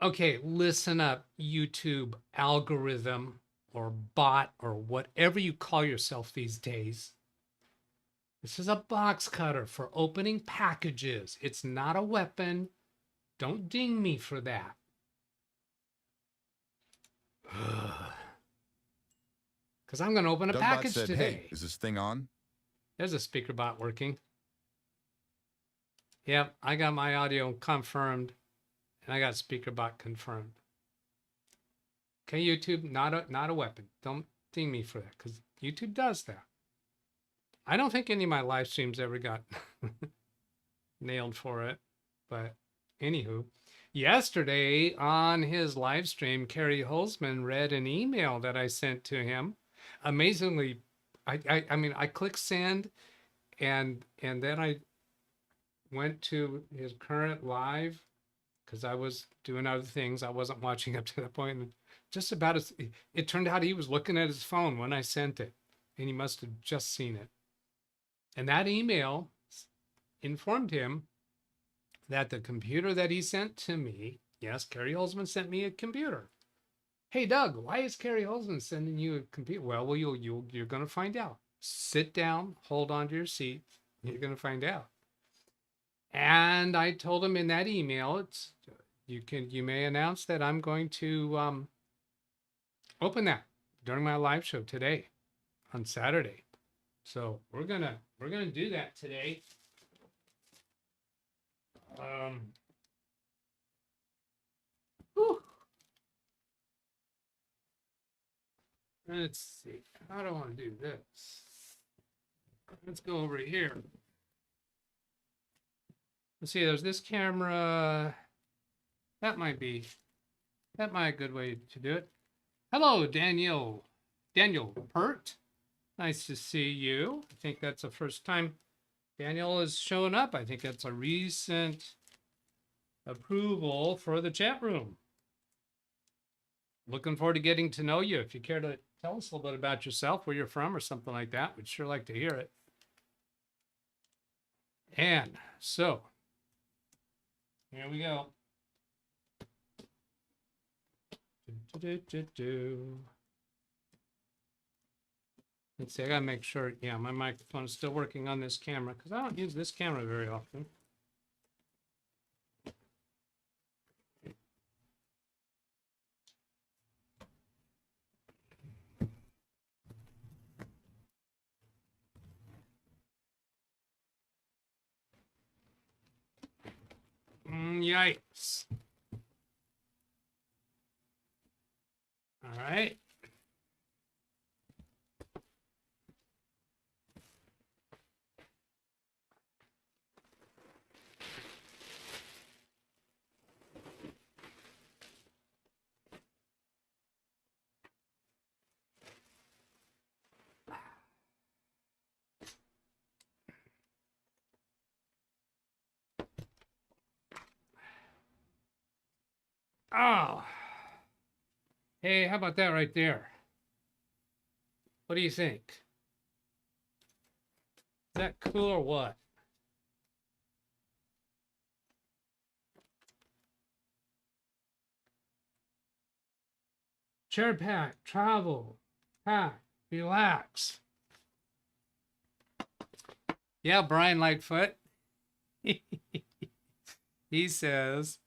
Okay, listen up, YouTube algorithm or bot or whatever you call yourself these days. This is a box cutter for opening packages. It's not a weapon. Don't ding me for that. Because I'm going to open a DougBot package said, "Hey, today. is this thing on?" There's a speaker bot working. Yep, I got my audio confirmed and I got speaker bot confirmed. Okay, YouTube, not a weapon. Don't ding me for that because YouTube does that. I don't think any of my live streams ever got nailed for it. But anywho, yesterday on his live stream, Carey Holzman read an email that I sent to him. Amazingly, I mean, I clicked send and then I went to his current live because I was doing other things. I wasn't watching up to that point. And just about as it turned out, he was looking at his phone when I sent it, and he must have just seen it. And that email informed him that the computer that he sent to me, yes, Carey Holzman sent me a computer. Hey, Doug, why is Carey Holzman sending you a computer? Well, you're going to find out. Sit down, hold on to your seat. You're going to find out. And I told him in that email, you may announce that I'm going to open that during my live show today on Saturday. So we're gonna do that today. Whew. Let's see. How do I want to do this? Let's go over here. Let's see. There's this camera. That might be a good way to do it. Hello, Daniel Pert. Nice to see you. I think that's the first time Daniel is showing up. I think that's a recent approval for the chat room. Looking forward to getting to know you. If you care to tell us a little bit about yourself, where you're from or something like that, we'd sure like to hear it. And so, here we go. Let's see, I gotta make sure, yeah, my microphone is still working on this camera because I don't use this camera very often. Yikes. All right. Oh. Hey, how about that right there? What do you think? Is that cool or what? Chair pack, travel, pack, relax. Yeah, Brian Lightfoot. He says,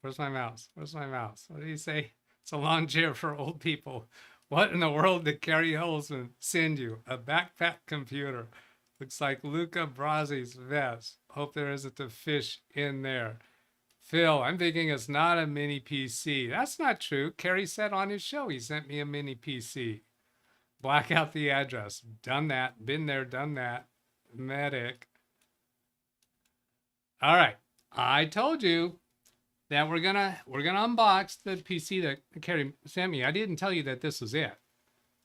where's my mouse? Where's my mouse? What did he say? It's a lawn chair for old people. What in the world did Carey Holzman send you? A backpack computer. Looks like Luca Brasi's vest. Hope there isn't a fish in there. Phil, I'm thinking it's not a mini PC. That's not true. Carey said on his show he sent me a mini PC. Black out the address. Done that. Been there, done that. Medic. All right. I told you that we're gonna unbox the PC that Carey sent me. I didn't tell you that this was it.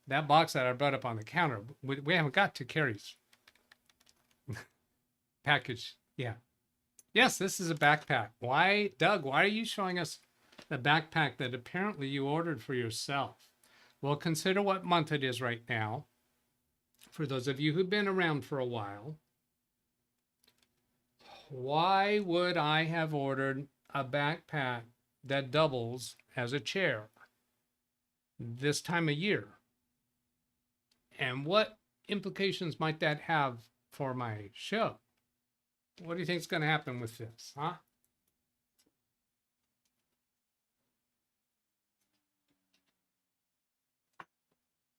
That box that I brought up on the counter. We haven't got to Carey's package. Yeah. Yes, this is a backpack. Why, Doug, why are you showing us the backpack that apparently you ordered for yourself? Well, consider what month it is right now. For those of you who've been around for a while, why would I have ordered a backpack that doubles as a chair this time of year? And what implications might that have for my show? What do you think is going to happen with this, huh?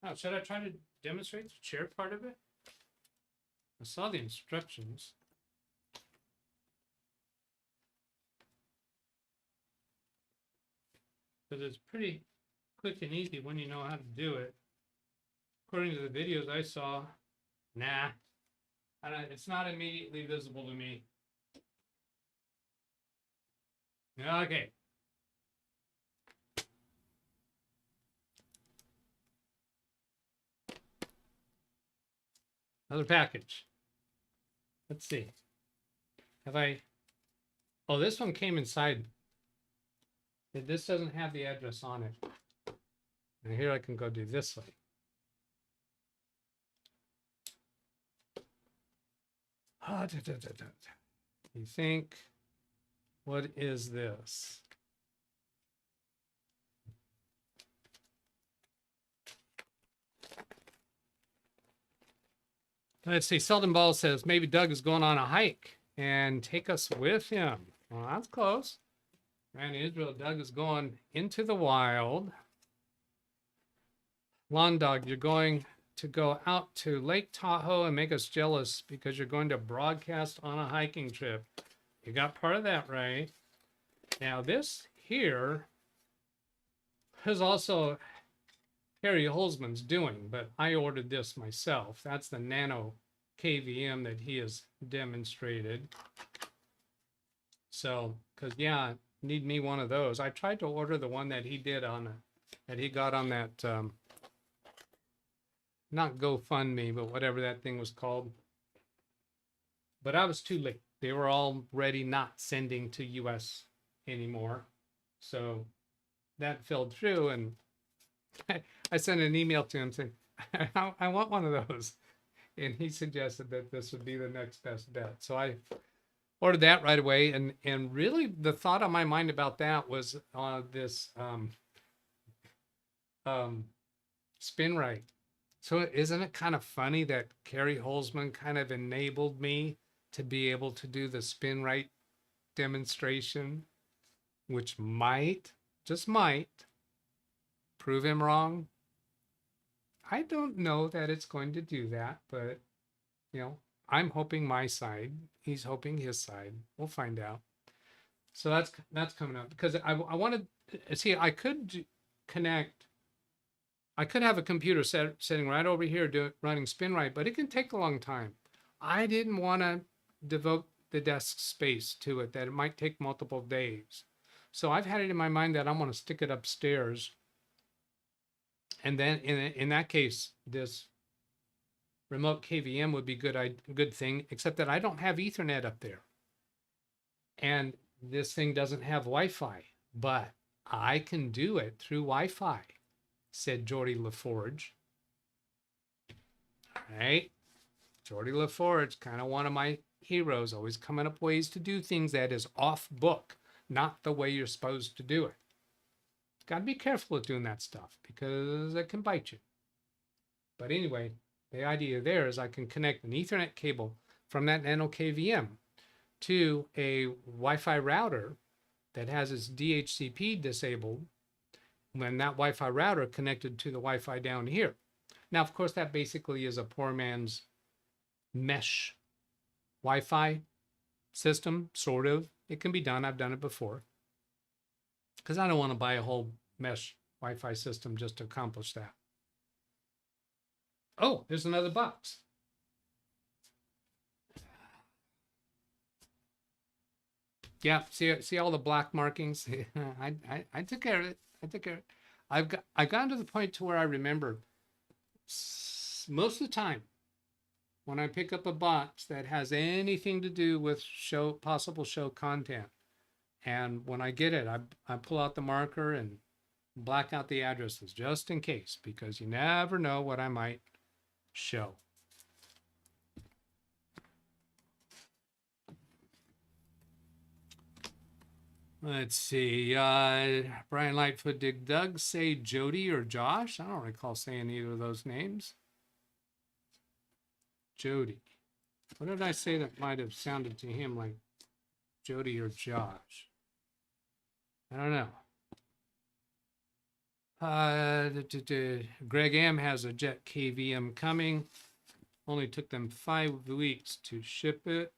Oh, should I try to demonstrate the chair part of it? I saw the instructions. Because it's pretty quick and easy when you know how to do it. According to the videos I saw, nah, it's not immediately visible to me. Okay. Another package. Let's see. Have I? Oh, this one came inside. This doesn't have the address on it. And here I can go do this way. You think, what is this? Let's see. Selden Ball says maybe Doug is going on a hike and take us with him. Well, that's close. Man, Israel, Doug is going into the wild. Lawn Dog, you're going to go out to Lake Tahoe and make us jealous because you're going to broadcast on a hiking trip. You got part of that right. Now this here is also Carey Holzman's doing, but I ordered this myself. That's the Nano KVM that he has demonstrated. So, because yeah, need me one of those. I tried to order the one that he did on that he got on that not GoFundMe, but whatever that thing was called. But I was too late. They were already not sending to US anymore. So that fell through, and I sent an email to him saying, I want one of those. And he suggested that this would be the next best bet. So I ordered that right away. And really the thought on my mind about that was this spin right. So isn't it kind of funny that Carey Holzman kind of enabled me to be able to do the spin right demonstration, which might, just might, prove him wrong? I don't know that it's going to do that, but you know, I'm hoping my side, he's hoping his side. We'll find out. So that's coming up, because I wanted to see, I could connect. I could have a computer sitting right over here running spin right, but it can take a long time. I didn't want to devote the desk space to it, that it might take multiple days. So I've had it in my mind that I'm going to stick it upstairs. And then in that case, this remote KVM would be good thing, except that I don't have Ethernet up there. And this thing doesn't have Wi-Fi, but I can do it through Wi-Fi, said Jordy LaForge. All right. Jordy LaForge, kind of one of my heroes, always coming up ways to do things that is off book, not the way you're supposed to do it. Got to be careful with doing that stuff because it can bite you. But anyway, the idea there is I can connect an Ethernet cable from that Nano KVM to a Wi-Fi router that has its DHCP disabled, when that Wi-Fi router connected to the Wi-Fi down here. Now, of course, that basically is a poor man's mesh Wi-Fi system, sort of. It can be done. I've done it before. Because I don't want to buy a whole mesh Wi-Fi system just to accomplish that. Oh, there's another box. Yeah, see all the black markings? I took care of it. I took care of it. I've gotten to the point to where I remember most of the time when I pick up a box that has anything to do with possible show content, and when I get it, I pull out the marker and black out the addresses just in case, because you never know what I might show. Let's see. Brian Lightfoot, did Doug say Jody or Josh? I don't recall saying either of those names. Jody. What did I say that might have sounded to him like Jody or Josh? I don't know. Greg M has a Jet KVM coming. Only took them 5 weeks to ship it.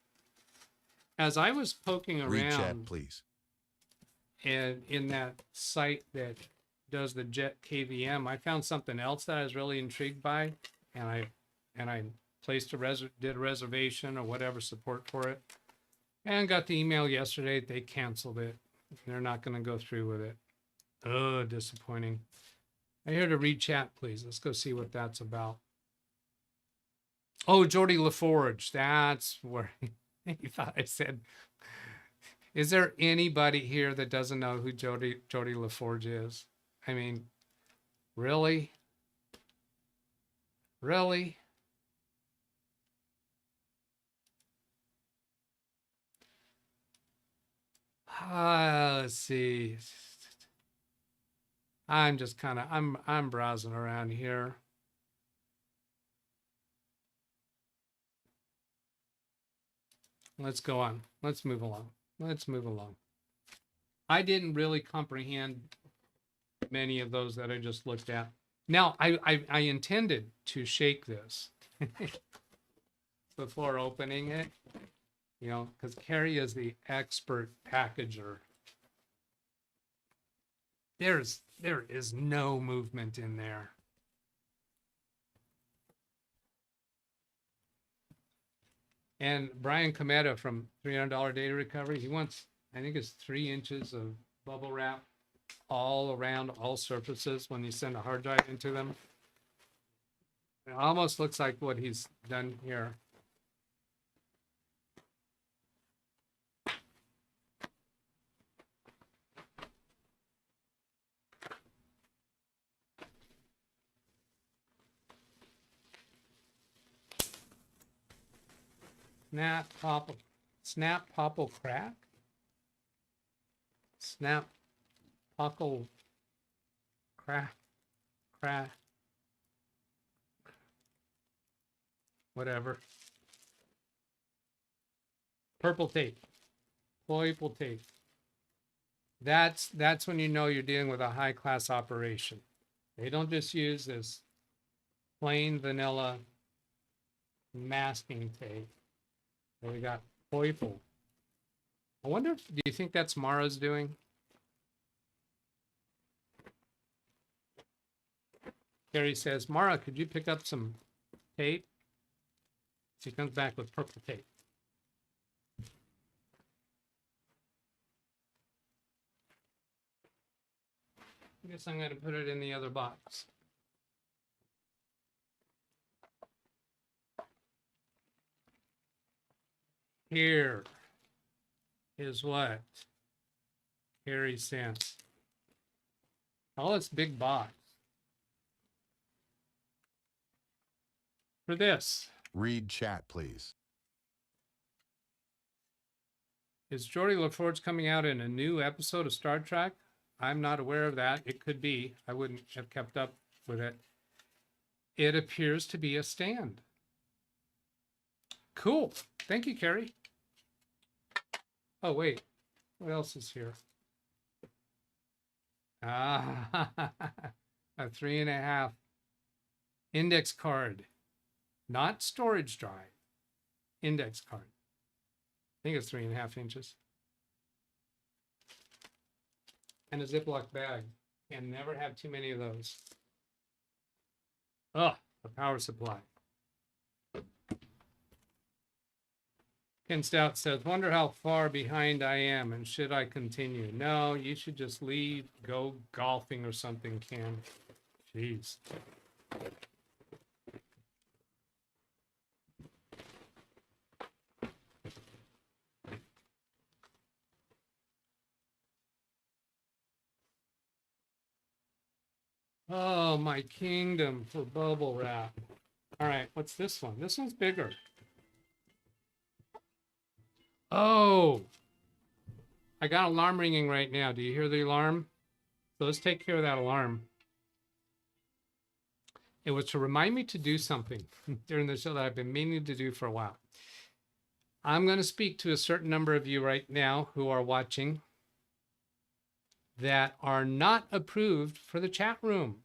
As I was poking around, Read chat, please. And in that site that does the Jet KVM, I found something else that I was really intrigued by, and I placed did a reservation or whatever support for it, and got the email yesterday that they canceled it. They're not going to go through with it. Oh, disappointing. I hear to read chat, please. Let's go see what that's about. Oh, Jordy LaForge. That's where he thought I said. Is there anybody here that doesn't know who Jordy LaForge is? I mean, really? Really? Let's see. I'm just kind of I'm browsing around here. Let's go on. Let's move along. Let's move along. I didn't really comprehend many of those that I just looked at. Now, I intended to shake this before opening it, you know, because Carey is the expert packager. There is no movement in there. And Brian Cometa from $300 Data Recovery, he wants, I think it's 3 inches of bubble wrap all around all surfaces when you send a hard drive into them. It almost looks like what he's done here. Snap, popple, crack. Snap, popple, crack, whatever. Purple tape, purple tape. That's when you know you're dealing with a high class operation. They don't just use this plain vanilla masking tape. So we got purple. I wonder if, do you think that's Mara's doing? Carey says, Mara, could you pick up some tape? She comes back with purple tape. I guess I'm going to put it in the other box. Here is what Carey sent. Oh, it's big box. For this. Read chat, please. Is Jordy LaForge coming out in a new episode of Star Trek? I'm not aware of that. It could be. I wouldn't have kept up with it. It appears to be a stand. Cool. Thank you, Carey. Oh, wait. What else is here? Ah, a 3.5 index card. Not storage drive. Index card. I think it's 3.5 inches. And a Ziploc bag. And never have too many of those. Oh, a power supply. Ken Stout says, wonder how far behind I am and should I continue? No, you should just leave, go golfing or something, Ken. Jeez. Oh, my kingdom for bubble wrap. All right, what's this one? This one's bigger. I got an alarm ringing right now. Do you hear the alarm? So let's take care of that alarm. It was to remind me to do something during the show that I've been meaning to do for a while. I'm going to speak to a certain number of you right now who are watching that are not approved for the chat room.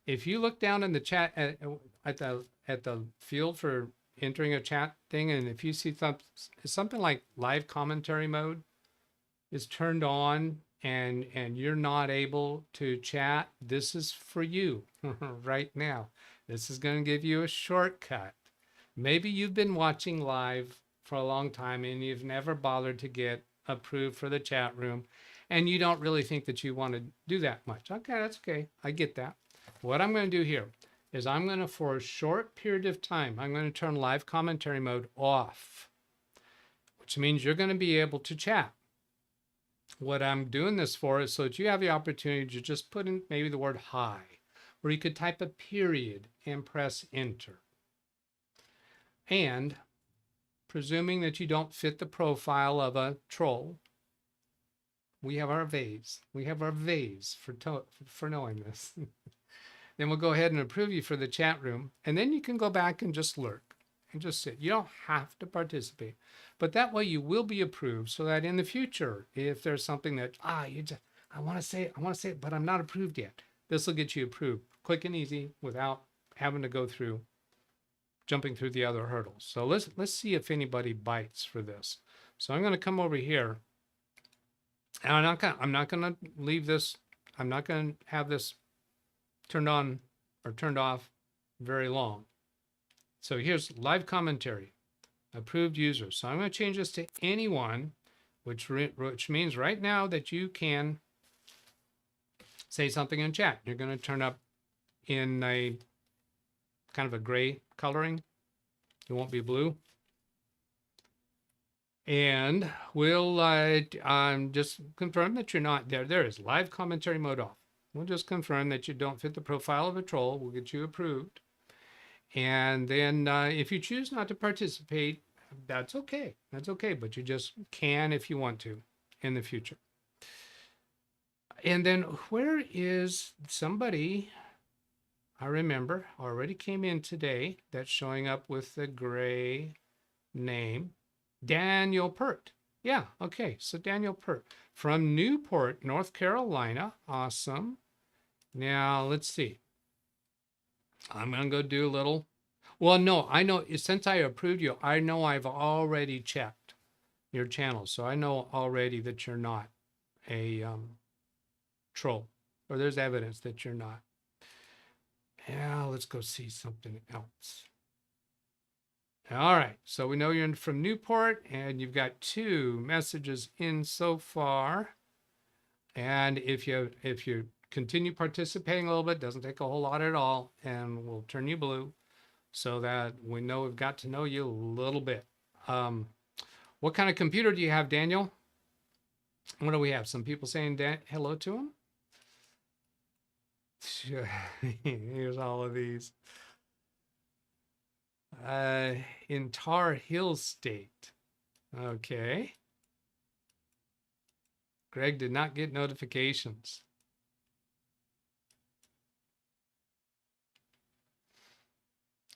If you look down in the chat at the field for entering a chat thing, and if you see something like live commentary mode is turned on and you're not able to chat, this is for you right now. This is going to give you a shortcut. Maybe you've been watching live for a long time and you've never bothered to get approved for the chat room, and you don't really think that you want to do that much. Okay, that's okay. I get that. What I'm going to do here is I'm going to, for a short period of time, I'm going to turn live commentary mode off, which means you're going to be able to chat. What I'm doing this for is so that you have the opportunity to just put in maybe the word hi, or you could type a period and press enter. And presuming that you don't fit the profile of a troll, we have our V's. We have our V's for knowing this. Then we'll go ahead and approve you for the chat room. And then you can go back and just lurk and just sit. You don't have to participate. But that way you will be approved, so that in the future, if there's something that, I want to say it, but I'm not approved yet, this will get you approved quick and easy without having to go through jumping through the other hurdles. So let's see if anybody bites for this. So I'm going to come over here, and I'm not going to leave this. I'm not going to have this turned on or turned off very long. So here's live commentary, approved users. So I'm going to change this to anyone, which means right now that you can say something in chat. You're going to turn up in a kind of a gray coloring. It won't be blue. And we'll just confirm that you're not there. There is live commentary mode off. We'll just confirm that you don't fit the profile of a troll. We'll get you approved. And then if you choose not to participate, that's okay. That's okay. But you just can if you want to in the future. And then where is somebody I remember already came in today that's showing up with the gray name? Daniel Pert. Yeah, okay. So Daniel Pert from Newport, North Carolina. Awesome. Now let's see. I'm going to go do a little. Well, no, I know since I approved you, I know I've already checked your channel. So I know already that you're not a troll, or there's evidence that you're not. Yeah, let's go see something else. All right, so we know you're from Newport, and you've got 2 messages in so far. And if you continue participating a little bit, doesn't take a whole lot at all, and we'll turn you blue so that we know we've got to know you a little bit. What kind of computer do you have, Daniel? What do we have? Some people saying hello to him. Here's all of these. In Tar Heel State. Okay. Greg did not get notifications.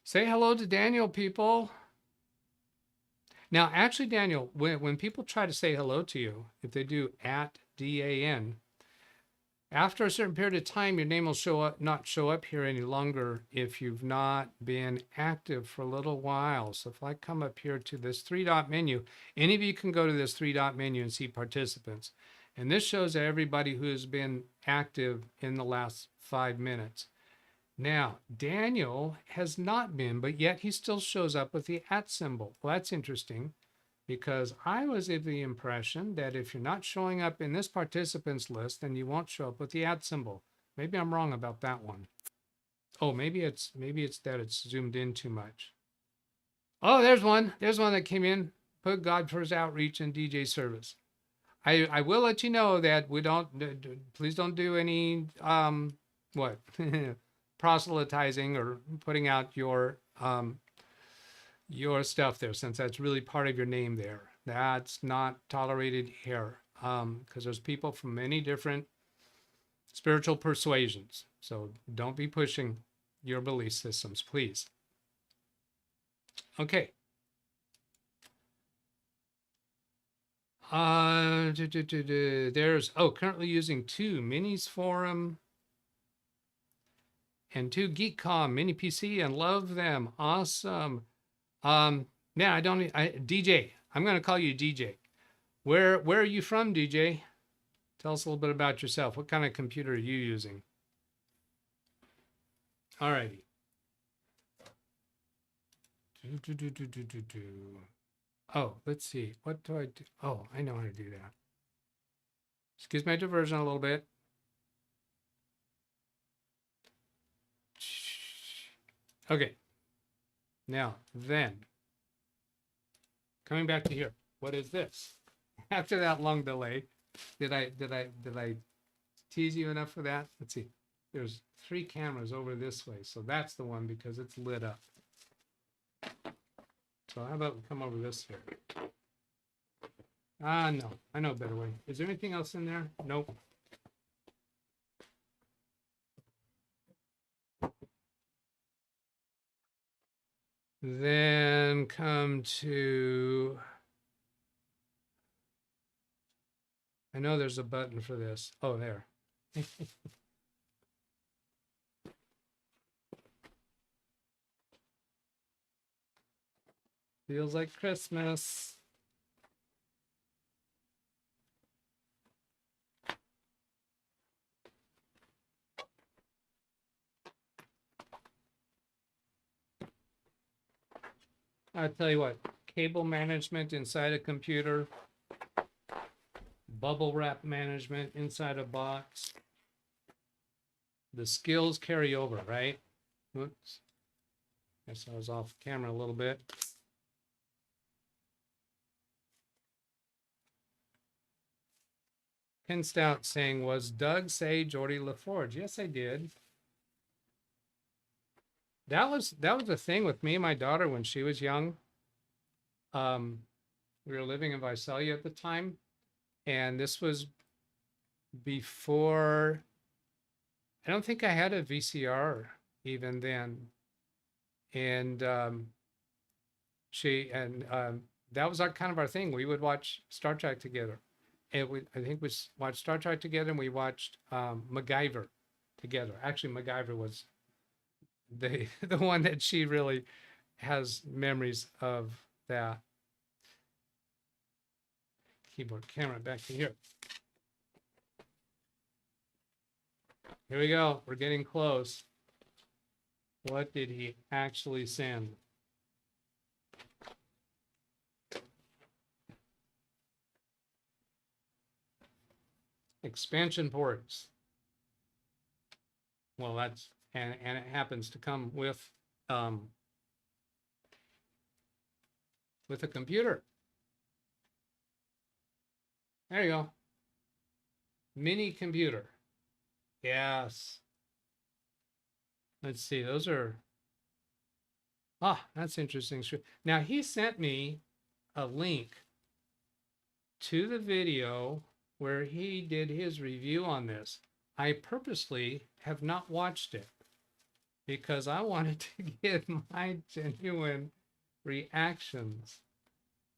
Say hello to Daniel, people. Now, actually, Daniel, when people try to say hello to you, if they do @DAN, after a certain period of time, your name will not show up here any longer if you've not been active for a little while. So if I come up here to this 3-dot menu, any of you can go to this 3-dot menu and see participants. And this shows everybody who has been active in the last 5 minutes. Now, Daniel has not been, but yet he still shows up with the @ symbol. Well, that's interesting, because I was of the impression that if you're not showing up in this participants list, then you won't show up with the @ symbol. Maybe I'm wrong about that one. Oh, maybe it's that it's zoomed in too much. Oh, there's one. There's one that came in. Put God first outreach and DJ service. I will let you know that we don't. Please don't do any proselytizing or putting out your stuff there, since that's really part of your name there. That's not tolerated here. because there's people from many different spiritual persuasions. So don't be pushing your belief systems, please. Okay. There's, currently using 2 Minis Forum and 2 GeekCom Mini PC and love them. Awesome. Yeah, DJ, I'm going to call you DJ. Where are you from, DJ? Tell us a little bit about yourself. What kind of computer are you using? All righty. Oh, let's see. What do I do? Oh, I know how to do that. Excuse my diversion a little bit. Okay. Now, then, coming back to here. What is this? After that long delay, did I tease you enough for that? Let's see. There's 3 cameras over this way, so that's the one because it's lit up. So how about we come over this way? No, I know a better way. Is there anything else in there? Nope. Then come to, I know there's a button for this. Oh, there. Feels like Christmas. I'll tell you what, cable management inside a computer, bubble wrap management inside a box. The skills carry over, right? Oops. Guess I was off camera a little bit. Ken Stout saying, was Doug say Geordie LaForge? Yes, I did. That was the thing with me and my daughter when she was young. We were living in Visalia at the time, and this was before, I don't think I had a VCR even then. And that was kind of our thing. We would watch Star Trek together. And I think we watched Star Trek together, and we watched MacGyver together. Actually, MacGyver was the one that she really has memories of that. Keyboard camera back to here. Here we go. We're getting close. What did he actually send? Expansion ports. Well, that's, and it happens to come with a computer. There you go. Mini computer. Yes. Let's see. Those are, that's interesting. Now he sent me a link to the video where he did his review on this. I purposely have not watched it because I wanted to get my genuine reactions.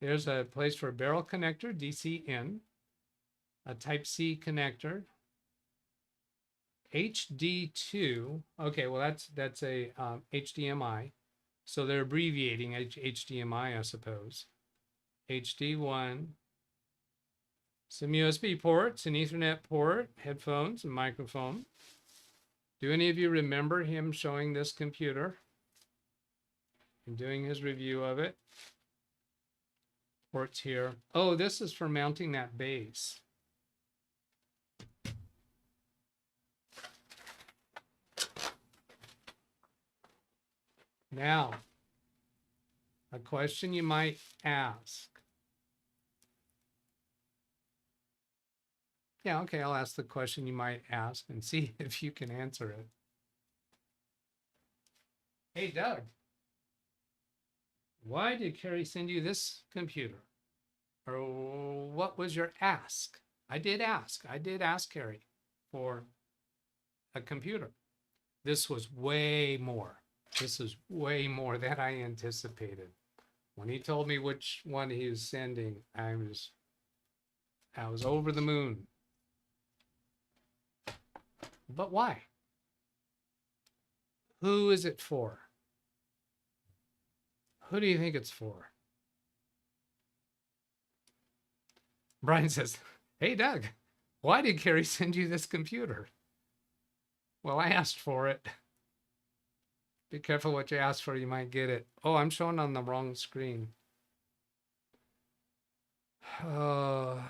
There's a place for a barrel connector, DC in, a Type-C connector, HD2. Okay, well that's a HDMI. So they're abbreviating HDMI, I suppose. HD1. Some USB ports, an Ethernet port, headphones, and microphone. Do any of you remember him showing this computer and doing his review of it? Ports here. Oh, this is for mounting that base. Now, a question you might ask. Yeah, okay, I'll ask the question you might ask and see if you can answer it. Hey, Doug, why did Carey send you this computer? Or what was your ask? I did ask Carey for a computer. This was way more. This is way more than I anticipated. When he told me which one he was sending, I was over the moon. But why? Who is it for? Who do you think it's for? Brian says, hey, Doug, why did Carey send you this computer? Well, I asked for it. Be careful what you ask for, you might get it. Oh, I'm showing on the wrong screen. Oh,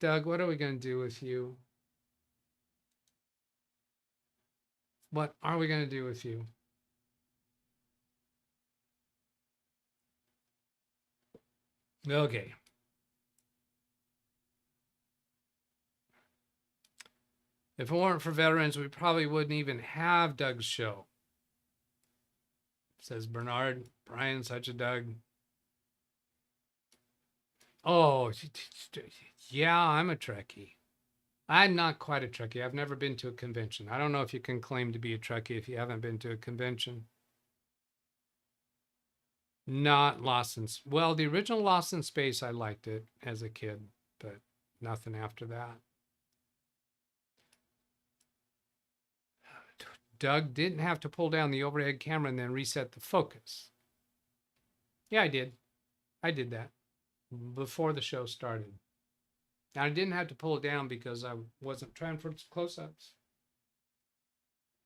Doug, what are we going to do with you? What are we going to do with you? Okay. If it weren't for veterans, we probably wouldn't even have Doug's show. Says Bernard. Brian, such a Doug. Oh, yeah, I'm a Trekkie. I'm not quite a Trekkie. I've never been to a convention. I don't know if you can claim to be a Trekkie if you haven't been to a convention. Not Lost in... Well, the original Lost in Space, I liked it as a kid, but nothing after that. Doug didn't have to pull down the overhead camera and then reset the focus. Yeah, I did. I did that before the show started. Now, I didn't have to pull it down because I wasn't trying for close-ups.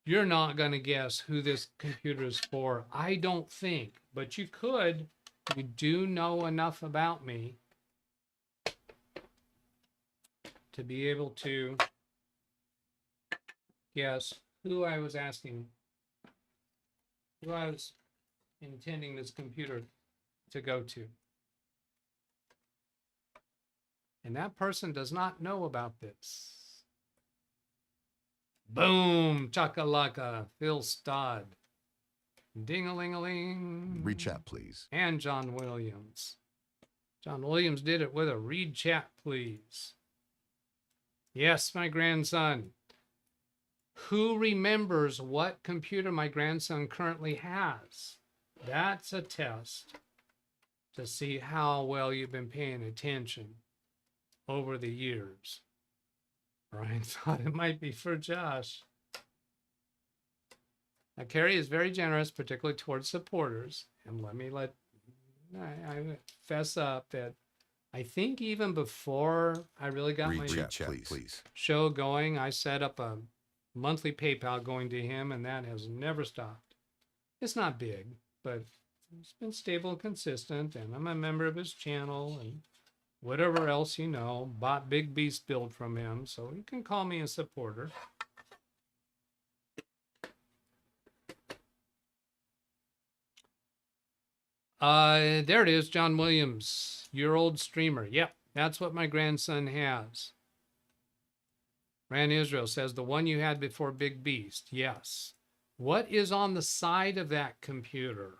You're not going to guess who this computer is for, I don't think, but you could. You do know enough about me to be able to guess who I was asking, who I was intending this computer to go to. And that person does not know about this. Boom, chakalaka, Phil Stodd, ding-a-ling-a-ling. Read chat, please. And John Williams. John Williams did it with a read chat, please. Yes, my grandson. Who remembers what computer my grandson currently has? That's a test to see how well you've been paying attention over the years. Brian thought it might be for Josh. Now, Carey is very generous, particularly towards supporters. And I fess up that I think even before I really got my chat, please. show going, I set up a monthly PayPal going to him, and that has never stopped. It's not big, but it's been stable and consistent, and I'm a member of his channel and whatever else, bought Big Beast build from him, so you can call me a supporter. There it is, John Williams, your old streamer. Yep, that's what my grandson has. Ran Israel says, the one you had before Big Beast. Yes. What is on the side of that computer?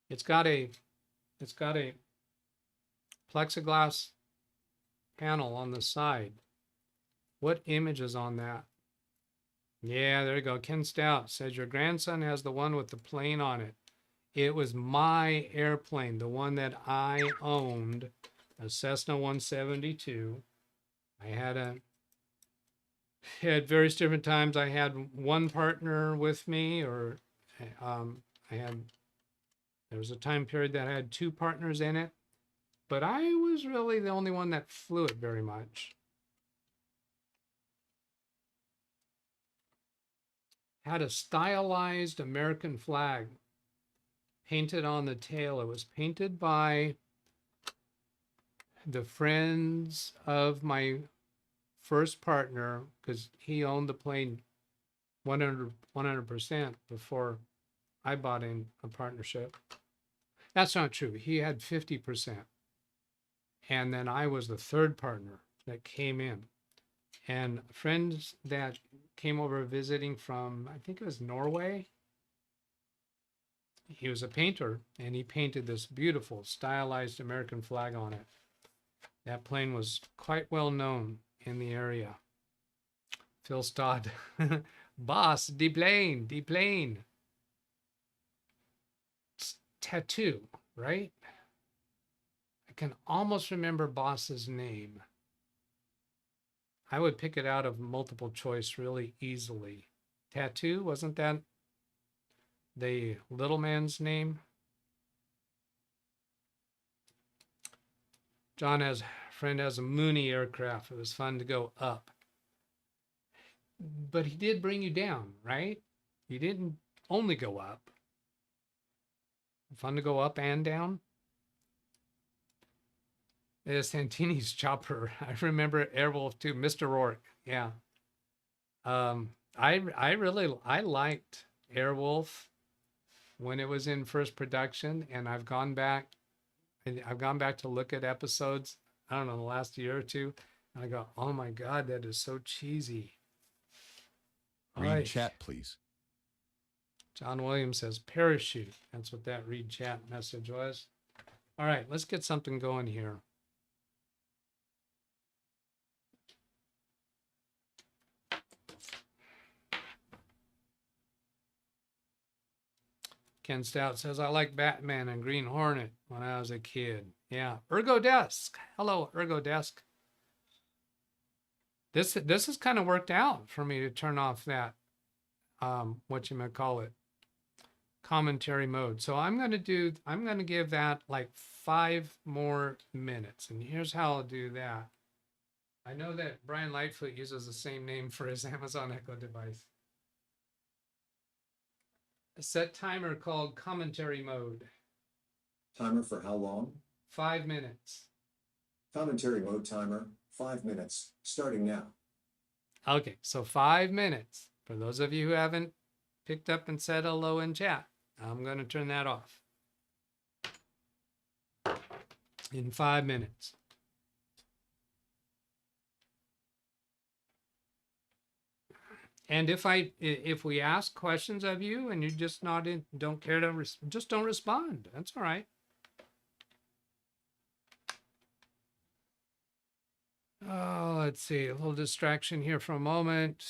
It's got a plexiglass panel on the side. What image is on that? Yeah, there you go. Ken Stout says your grandson has the one with the plane on it. It was my airplane, the one that I owned, a Cessna 172. I had various different times. I had one partner with me, or there was a time period that I had two partners in it, but I was really the only one that flew it very much. Had a stylized American flag painted on the tail. It was painted by the friends of my first partner, because he owned the plane 100% before I bought in a partnership. That's not true. He had 50%. And then I was the third partner that came in. And friends that came over visiting from, I think it was Norway. He was a painter, and he painted this beautiful stylized American flag on it. That plane was quite well known in the area. Phil Stodd. Boss, deplane. Tattoo, right? I can almost remember Boss's name. I would pick it out of multiple choice really easily. Tattoo, wasn't that the little man's name? John has friend has a Mooney aircraft. It was fun to go up. But he did bring you down, right? He didn't only go up. Fun to go up and down. Santini's chopper. I remember Airwolf too. Mr. Rourke. Yeah. I liked Airwolf when it was in first production, and I've gone back to look at episodes, I don't know, the last year or two, and I go, oh my God, that is so cheesy. Read chat, please. John Williams says parachute. That's what that read chat message was. All right, let's get something going here. Ken Stout says, I like Batman and Green Hornet when I was a kid. Yeah. Ergo Desk. Hello, Ergo Desk. This has kind of worked out for me to turn off that, commentary mode. So I'm going to give that like 5 more minutes. And here's how I'll do that. I know that Brian Lightfoot uses the same name for his Amazon Echo device. A set timer called commentary mode. Timer for how long? 5 minutes. Commentary mode timer, 5 minutes, starting now. Okay, so 5 minutes. For those of you who haven't picked up and said hello in chat, I'm going to turn that off in 5 minutes. And if we ask questions of you and you just don't care to just don't respond. That's all right. Oh, let's see, a little distraction here for a moment.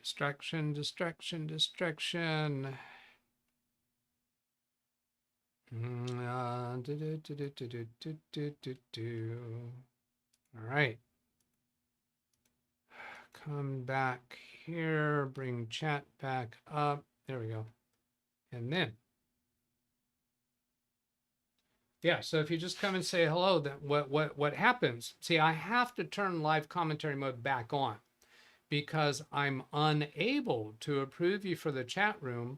Distraction. All right. Come back here, bring chat back up. There we go. And then, yeah, so if you just come and say hello, then what happens? See, I have to turn live commentary mode back on because I'm unable to approve you for the chat room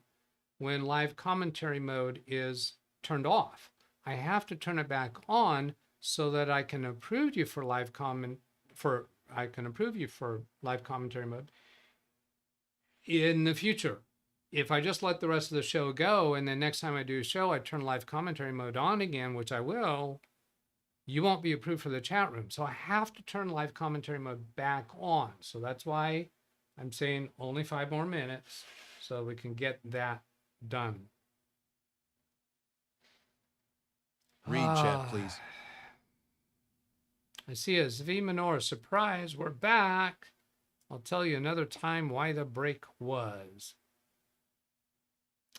when live commentary mode is turned off. I have to turn it back on so that I can approve you for live commentary mode in the future. If I just let the rest of the show go and then next time I do a show, I turn live commentary mode on again, which I will, you won't be approved for the chat room. So I have to turn live commentary mode back on. So that's why I'm saying only 5 more minutes so we can get that done. Read chat, please. I see a Zvi Menor, surprise, we're back. I'll tell you another time why the break was.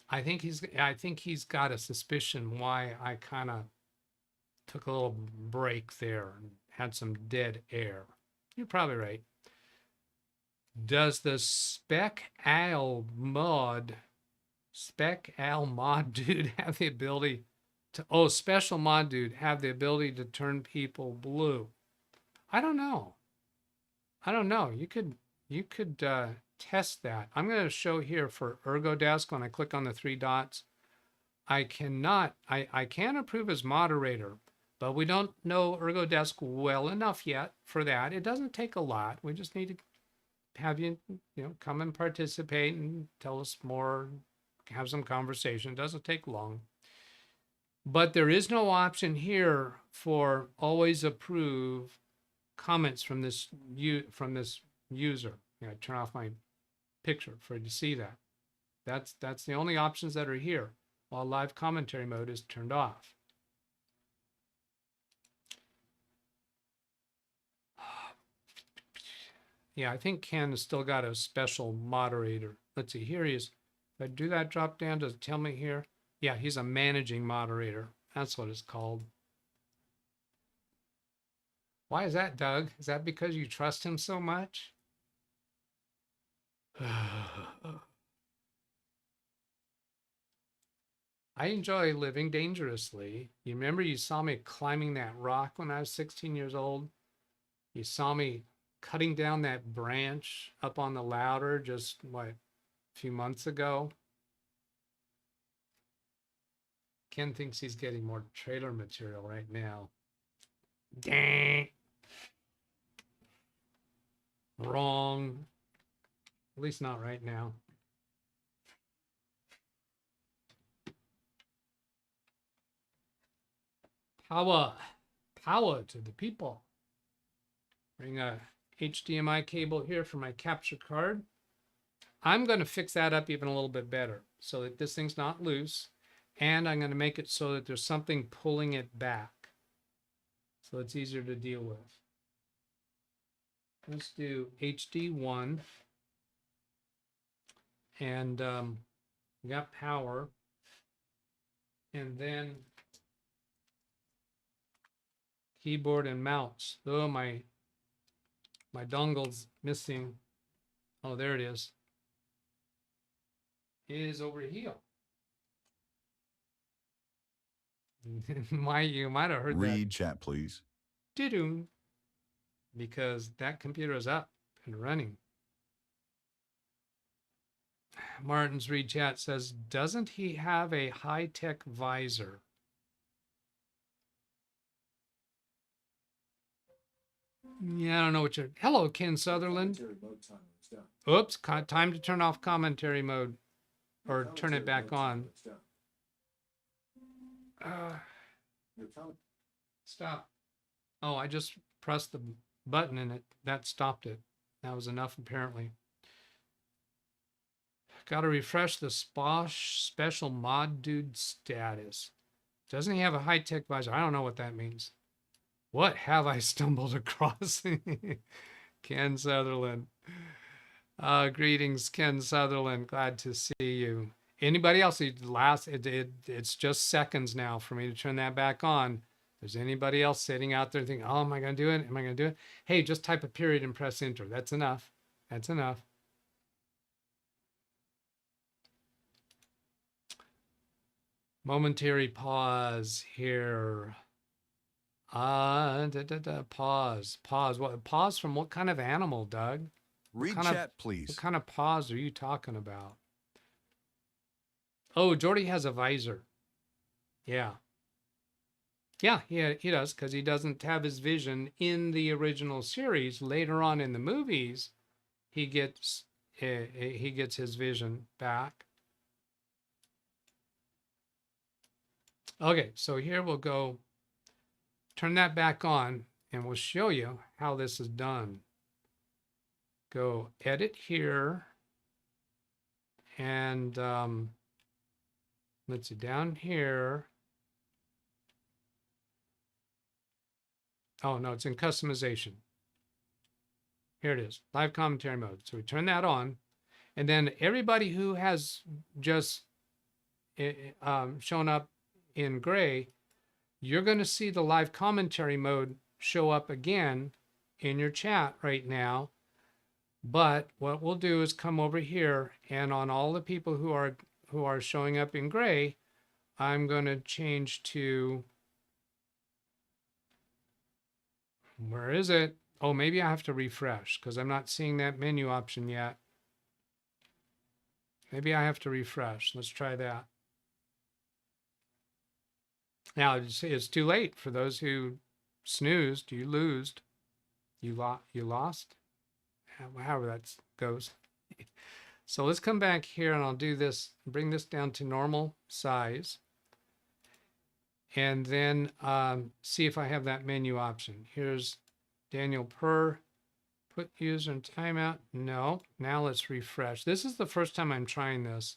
I think he's got a suspicion why I kind of took a little break there and had some dead air. You're probably right. Does the Spec Al mod dude have the ability to, special mod dude have the ability to turn people blue? I don't know. You could test that. I'm going to show here for ErgoDesk when I click on the 3 dots. I can approve as moderator, but we don't know ErgoDesk well enough yet for that. It doesn't take a lot. We just need to have you come and participate and tell us more, have some conversation. It doesn't take long. But there is no option here for always approve comments from this user. I turn off my picture for you to see that. That's the only options that are here. while live commentary mode is turned off. Yeah, I think Ken has still got a special moderator. Let's see, here he is. If I do that drop down, does it tell me here? Yeah, he's a managing moderator. That's what it's called. Why is that, Doug? Is that because you trust him so much? I enjoy living dangerously. You remember you saw me climbing that rock when I was 16 years old? You saw me cutting down that branch up on the ladder just, what, a few months ago? Ken thinks he's getting more trailer material right now. Dang. Wrong. At least not right now. Power. Power to the people. Bring a HDMI cable here for my capture card. I'm going to fix that up even a little bit better so that this thing's not loose. And I'm going to make it so that there's something pulling it back, so it's easier to deal with. Let's do HD1. And we got power. And then keyboard and mouse. Oh, my dongle's missing. Oh, there it is. It is over here. You might have heard that. Read chat, please. Doo-doo. Because that computer is up and running. Martin's read chat says, doesn't he have a high-tech visor? Yeah, I don't know what you're... Hello, Ken Sutherland. Commentary mode timer is done. Oops, time to turn off commentary mode. Or turn it back on. Stop. Oh, I just pressed the button and that stopped it. That was enough, apparently. Got to refresh the special mod dude status. Doesn't he have a high-tech visor? I don't know what that means. What have I stumbled across? Ken Sutherland. Greetings, Ken Sutherland. Glad to see you. Anybody else? It's just seconds now for me to turn that back on. There's anybody else sitting out there thinking, oh, am I going to do it? Am I going to do it? Hey, just type a period and press enter. That's enough. That's enough. Momentary pause here. Pause. What? Pause from what kind of animal, Doug? Read kind chat, please. What kind of pause are you talking about? Oh, Jordy has a visor. Yeah. Yeah, he does, because he doesn't have his vision in the original series. Later on in the movies, he gets his vision back. Okay, so here we'll go turn that back on, and we'll show you how this is done. Go edit here, and let's see, down here. Oh, no, it's in customization. Here it is, live commentary mode. So we turn that on, and then everybody who has just shown up in gray, you're going to see the live commentary mode show up again in your chat right now. But what we'll do is come over here, and on all the people who are showing up in gray, I'm going to change to, where is it? Oh, maybe I have to refresh because I'm not seeing that menu option yet. Maybe I have to refresh. Let's try that. Now, it's too late for those who snoozed. You losed. You lost. However that goes. So let's come back here, and I'll do this, bring this down to normal size, and then see if I have that menu option. Here's Daniel Per, put user in timeout. No, now let's refresh. This is the first time I'm trying this.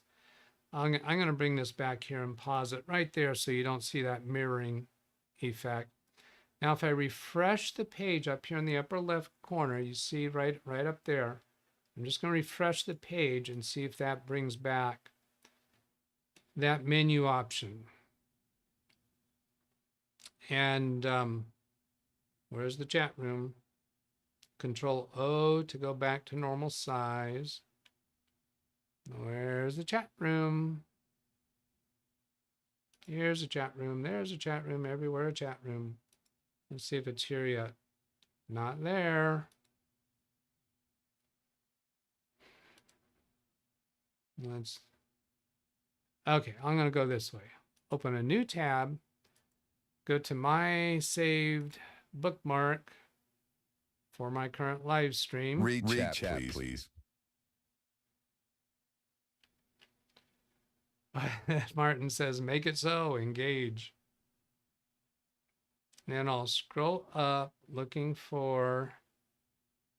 I'm going to bring this back here and pause it right there so you don't see that mirroring effect. Now, if I refresh the page up here in the upper left corner, you see right up there, I'm just going to refresh the page and see if that brings back that menu option. And where's the chat room? Control O to go back to normal size. Where's the chat room? Here's a chat room. There's a chat room. Everywhere a chat room. Let's see if it's here yet. Not there. Let's. Okay, I'm going to go this way. Open a new tab. Go to my saved bookmark for my current live stream. Read chat, please. Martin says, make it so, engage. And I'll scroll up looking for,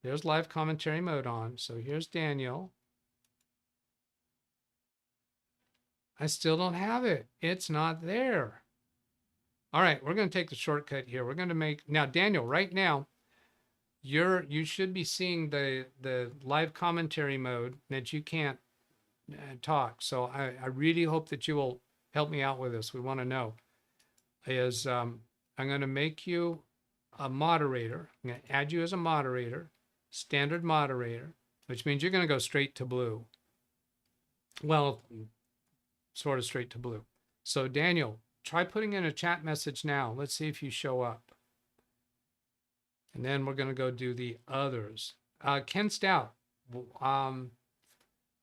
there's live commentary mode on. So here's Daniel. I still don't have it. It's not there. All right, we're going to take the shortcut here. We're going to make, now Daniel, right now, you should be seeing the live commentary mode that you can't talk. So I really hope that you will help me out with this. We want to know is I'm going to make you a moderator. I'm going to add you as a moderator, standard moderator, which means you're going to go straight to blue. Well, sort of straight to blue. So Daniel, try putting in a chat message now. Let's see if you show up. And then we're going to go do the others. Ken Stout, I'm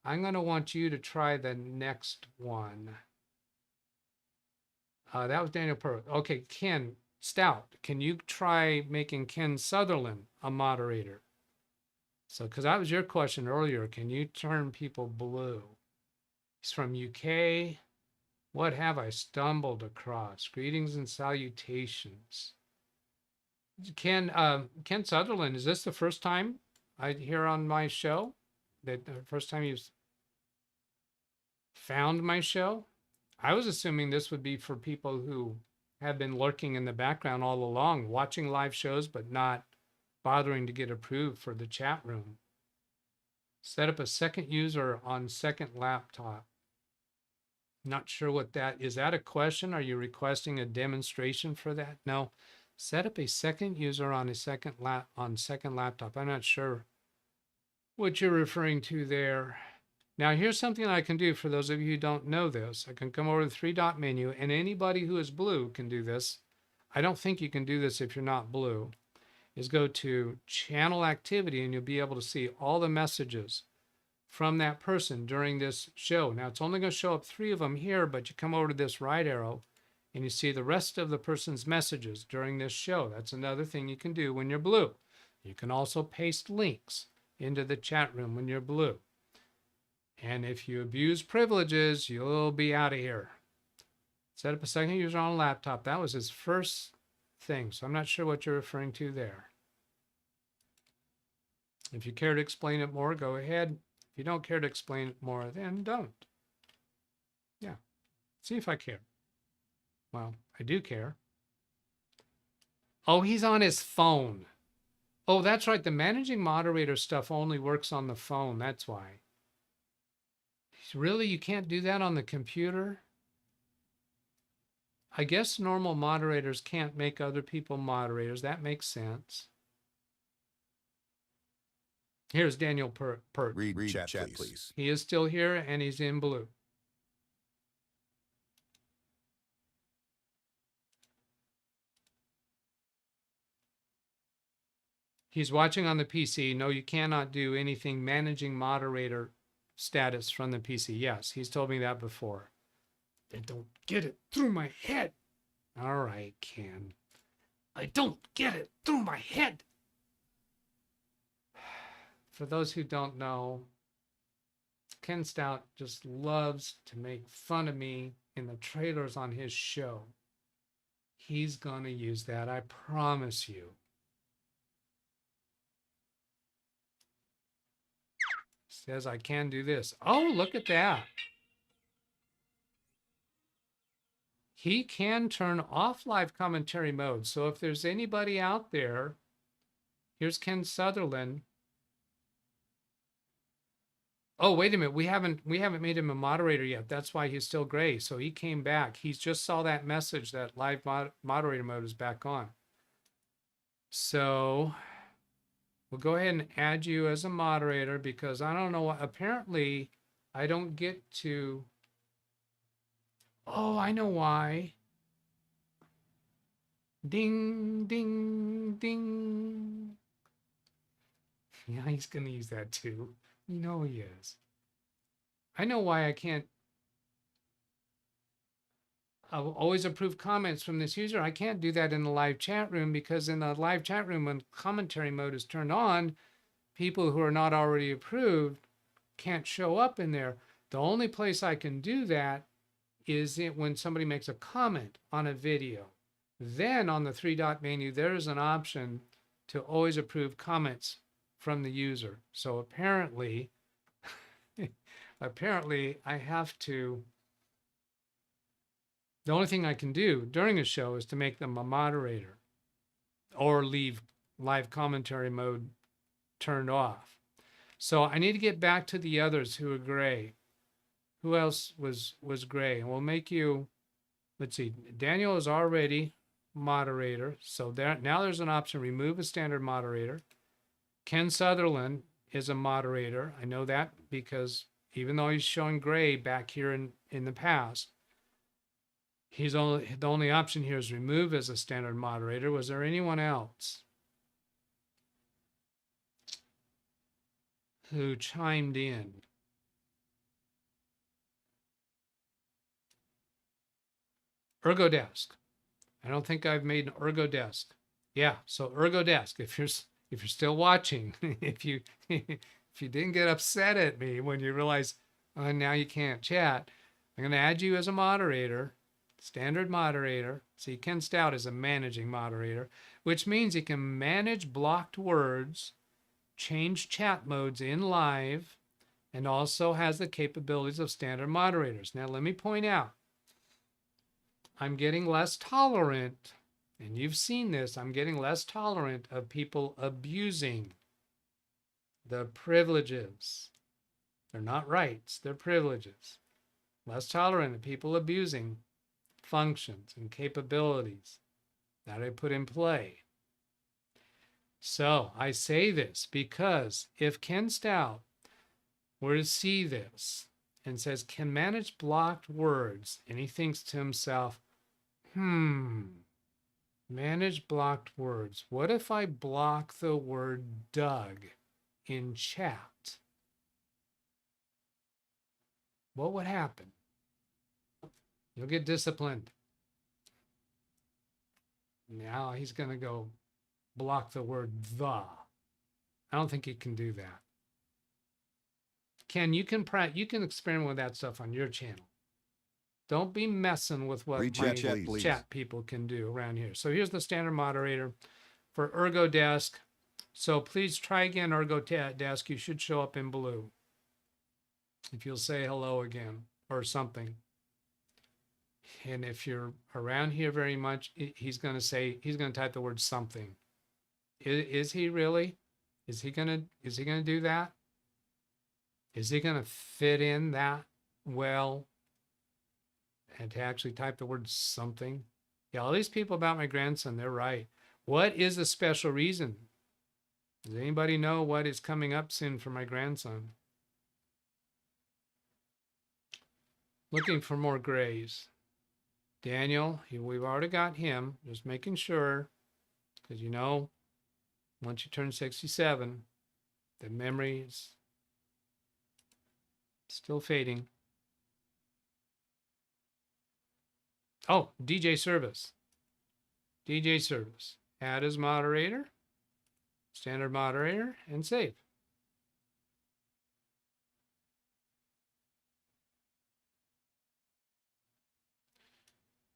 going to want you to try the next one. That was Daniel Purr. Okay, Ken Stout, can you try making Ken Sutherland a moderator? So, because that was your question earlier, can you turn people blue? He's from UK. What have I stumbled across? Greetings and salutations. Ken Sutherland, is this the first time I hear on my show? The first time you've found my show? I was assuming this would be for people who have been lurking in the background all along, watching live shows, but not bothering to get approved for the chat room. Set up a second user on second laptop. Not sure what that is. That a question? Are you requesting a demonstration for that? No. Set up a second user on a second laptop. I'm not sure what you're referring to there. Now, here's something I can do for those of you who don't know this. I can come over to the three-dot menu, and anybody who is blue can do this. I don't think you can do this if you're not blue. Is go to channel activity, and you'll be able to see all the messages from that person during this show. Now, it's only going to show up 3 of them here, but you come over to this right arrow, and you see the rest of the person's messages during this show. That's another thing you can do when you're blue. You can also paste links into the chat room when you're blue. And if you abuse privileges, you'll be out of here. Set up a second user on a laptop. That was his first thing. So I'm not sure what you're referring to there. If you care to explain it more, go ahead. If you don't care to explain it more, then don't. Yeah. See if I care. Well, I do care. Oh, he's on his phone. Oh, that's right. The managing moderator stuff only works on the phone. That's why. Really? You can't do that on the computer? I guess normal moderators can't make other people moderators. That makes sense. Here's Daniel Pert. Read chat, please. He is still here, and he's in blue. He's watching on the PC. No, you cannot do anything managing moderator status from the PC. Yes, he's told me that before. I don't get it through my head. All right, Ken. I don't get it through my head. For those who don't know, Ken Stout just loves to make fun of me in the trailers on his show. He's going to use that, I promise you. Says I can do this. Oh, look at that. he can turn off live commentary mode. So if there's anybody out there, here's Ken Sutherland. Oh, wait a minute. We haven't made him a moderator yet. That's why he's still gray. So he came back. He just saw that message that live moderator mode is back on. So we'll go ahead and add you as a moderator because I don't know what, apparently I don't get to. Oh, I know why. Ding, ding, ding. Yeah, he's going to use that too. You know he is. I know why I can't always approve comments from this user. I can't do that in the live chat room because in the live chat room, when commentary mode is turned on, people who are not already approved can't show up in there. The only place I can do that is when somebody makes a comment on a video. Then on the 3-dot menu, there's an option to always approve comments from the user. So apparently, I have to, the only thing I can do during a show is to make them a moderator or leave live commentary mode turned off. So I need to get back to the others who are gray. Who else was gray? And we'll make you, let's see, Daniel is already moderator. So there, now there's an option, remove a standard moderator. Ken Sutherland is a moderator. I know that because even though he's showing gray back here in the past, the only option here is remove as a standard moderator. Was there anyone else who chimed in? ErgoDesk. I don't think I've made an ErgoDesk. Yeah, so ErgoDesk, if you're still watching, if you didn't get upset at me when you realize, oh, now you can't chat, I'm going to add you as a moderator, standard moderator. See, Ken Stout is a managing moderator, which means he can manage blocked words, change chat modes in live, and also has the capabilities of standard moderators. Now, let me point out, I'm getting less tolerant, and you've seen this, I'm getting less tolerant of people abusing the privileges. They're not rights, they're privileges. Less tolerant of people abusing functions and capabilities that I put in play. So I say this because if Ken Stout were to see this and says, can manage blocked words, and he thinks to himself, manage blocked words. What if I block the word Doug in chat? What would happen? You'll get disciplined. Now he's going to go block the word the. I don't think he can do that. Ken, you can experiment with that stuff on your channel. Don't be messing with what my chat people can do around here. So here's the standard moderator for ErgoDesk. So please try again, ErgoDesk. You should show up in blue. If you'll say hello again or something. And if you're around here very much, he's going to type the word something. Is he really? Is he going to do that? Is he going to fit in that well? And to actually type the word something. Yeah, all these people about my grandson, they're right. What is the special reason? Does anybody know what is coming up soon for my grandson? Looking for more grays. Daniel, we've already got him. Just making sure, because you know, once you turn 67, the memory is still fading. Oh, DJ Service. DJ Service. Add as moderator, standard moderator, and save.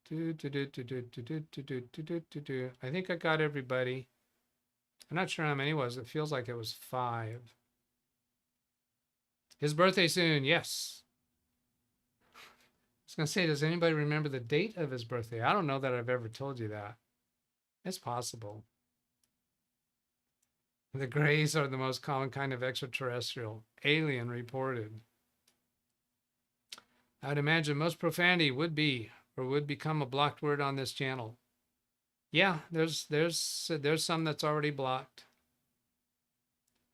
I think I got everybody. I'm not sure how many it was. It feels like it was 5. His birthday soon. Yes. going to say, does anybody remember the date of his birthday? I don't know that I've ever told you that. It's possible. The Greys are the most common kind of extraterrestrial. Alien reported. I'd imagine most profanity would be or would become a blocked word on this channel. Yeah, there's some that's already blocked.